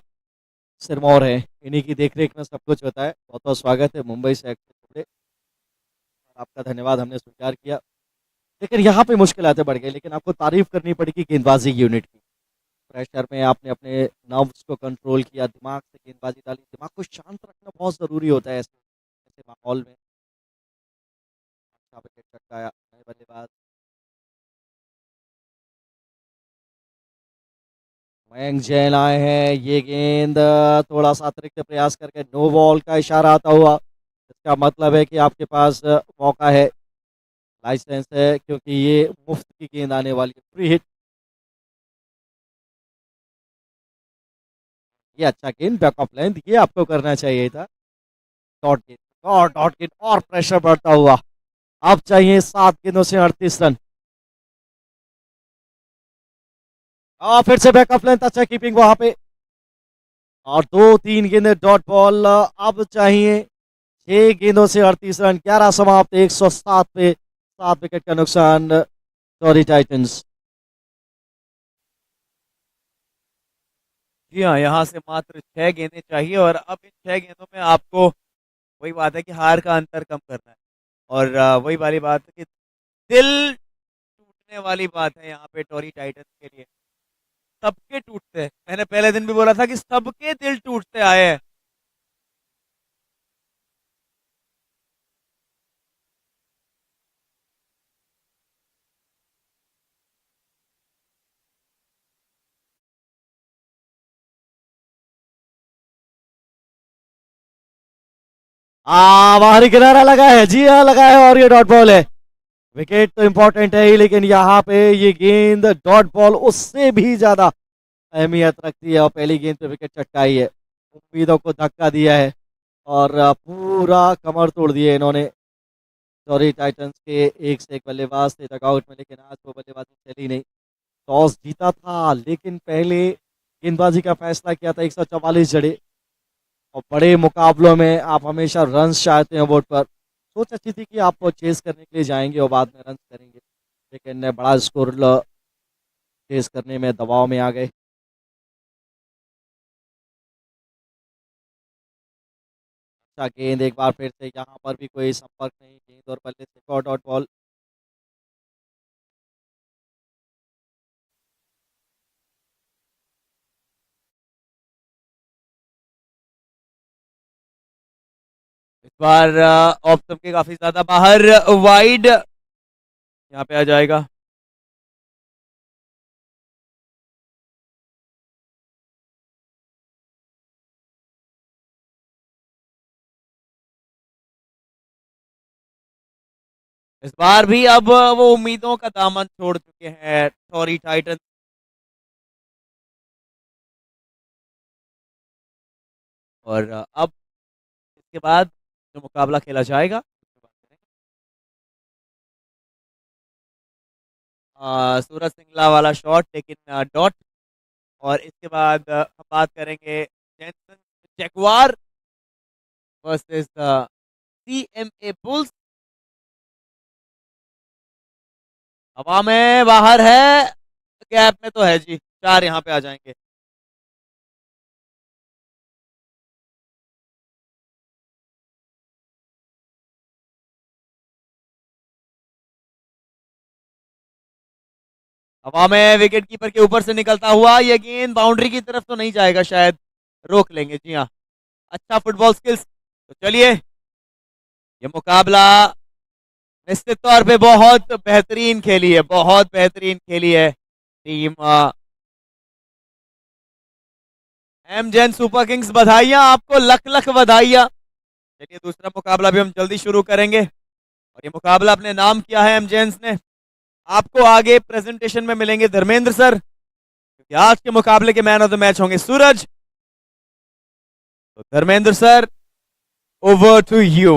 सिरमौर है, इन्हीं की देखरेख में सब कुछ होता है। बहुत बहुत स्वागत है मुंबई से अक्षय छिबड़े, आपका धन्यवाद, हमने स्वीकार किया। लेकिन यहाँ पे मुश्किलातें बढ़ गई, लेकिन आपको तारीफ करनी पड़ेगी गेंदबाजी यूनिट की। प्रेशर में आपने अपने नर्व्स को कंट्रोल किया, दिमाग से गेंदबाजी डाली। दिमाग को शांत रखना बहुत ज़रूरी होता है ऐसे ऐसे माहौल में। अच्छा विकेट चटकाया नए बल्लेबाज मयंक जैन आए हैं। ये गेंद थोड़ा सा अतिरिक्त प्रयास करके नो बॉल का इशारा आता हुआ। इसका मतलब है कि आपके पास मौका है, लाइसेंस है, क्योंकि ये मुफ्त की गेंद आने वाली है, फ्री हिट। ये अच्छा गेंद, बैकअप लेंथ, ये आपको करना चाहिए था। डॉट गेंद और डॉट गेंद और प्रेशर बढ़ता हुआ। अब चाहिए 7 गेंदों से 38 रन। और फिर से बैकअप लेंथ, अच्छा कीपिंग वहां पे। और 2-3 गेंदे डॉट बॉल। अब चाहिए 6 गेंदों से 38 रन। 11 समाप्त, 107 पे 7 विकेट का नुकसान टोरी टाइटंस। जी हाँ, यहाँ से मात्र 6 गेंदें चाहिए और अब इन 6 गेंदों में आपको वही बात है कि हार का अंतर कम करना है। और वही वाली बात है कि दिल टूटने वाली बात है यहाँ पे टोरी टाइटंस के लिए। सबके टूटते हैं, मैंने पहले दिन भी बोला था कि सबके दिल टूटते आए हैं। बाहरी किनारा लगा है, जी हाँ लगा है, और ये डॉट बॉल है। विकेट तो इंपॉर्टेंट है ही, लेकिन यहाँ पे ये गेंद डॉट बॉल उससे भी ज्यादा अहमियत रखती है। और पहली गेंद पे विकेट चटकाई है, उम्मीदों को धक्का दिया है और पूरा कमर तोड़ दिए इन्होंने। सॉरी टाइटंस के एक से एक बल्लेबाज थे डगआउट में, लेकिन आज वो बल्लेबाजी चली नहीं। टॉस जीता था, लेकिन पहले गेंदबाजी का फैसला किया था 144 जड़े। और बड़े मुकाबलों में आप हमेशा रन्स चाहते हैं बोर्ड पर। सोच अच्छी थी कि आप चेस करने के लिए जाएंगे और बाद में रन्स करेंगे, लेकिन बड़ा स्कोर चेस करने में दबाव में आ गए। अच्छा गेंद एक बार फिर से, यहाँ पर भी कोई संपर्क नहीं, गेंद और बल्ले से एक और डॉट बॉल। इस बार ऑफ स्टंप के काफी ज्यादा बाहर, वाइड यहाँ पे आ जाएगा। इस बार भी अब वो उम्मीदों का दामन छोड़ चुके हैं टोरी टाइटंस। और अब इसके बाद जो मुकाबला खेला जाएगा उसके बात करेंगे। सूरज सिंगला वाला शॉट, लेकिन डॉट। और इसके बाद हम बात करेंगे Jensen jaguar versus CMA bulls. हवा में बाहर है, गैप में तो है जी, 4 यहाँ पे आ जाएंगे। हवा में विकेट कीपर के ऊपर से निकलता हुआ ये गेंद बाउंड्री की तरफ तो नहीं जाएगा, शायद रोक लेंगे। जी हाँ, अच्छा फुटबॉल स्किल्स। तो चलिए, ये मुकाबला निश्चित तौर पे बहुत बेहतरीन खेली है, बहुत बेहतरीन खेली है टीम एमजेन सुपर किंग्स। बधाइयां आपको, लख लख बधाइयां। चलिए, दूसरा मुकाबला भी हम जल्दी शुरू करेंगे। और ये मुकाबला अपने नाम किया है एमजेन्स ने। आपको आगे प्रेजेंटेशन में मिलेंगे धर्मेंद्र सर, क्योंकि आज के मुकाबले के मैन ऑफ द मैच होंगे सूरज। तो Dharmendra sir, over to you.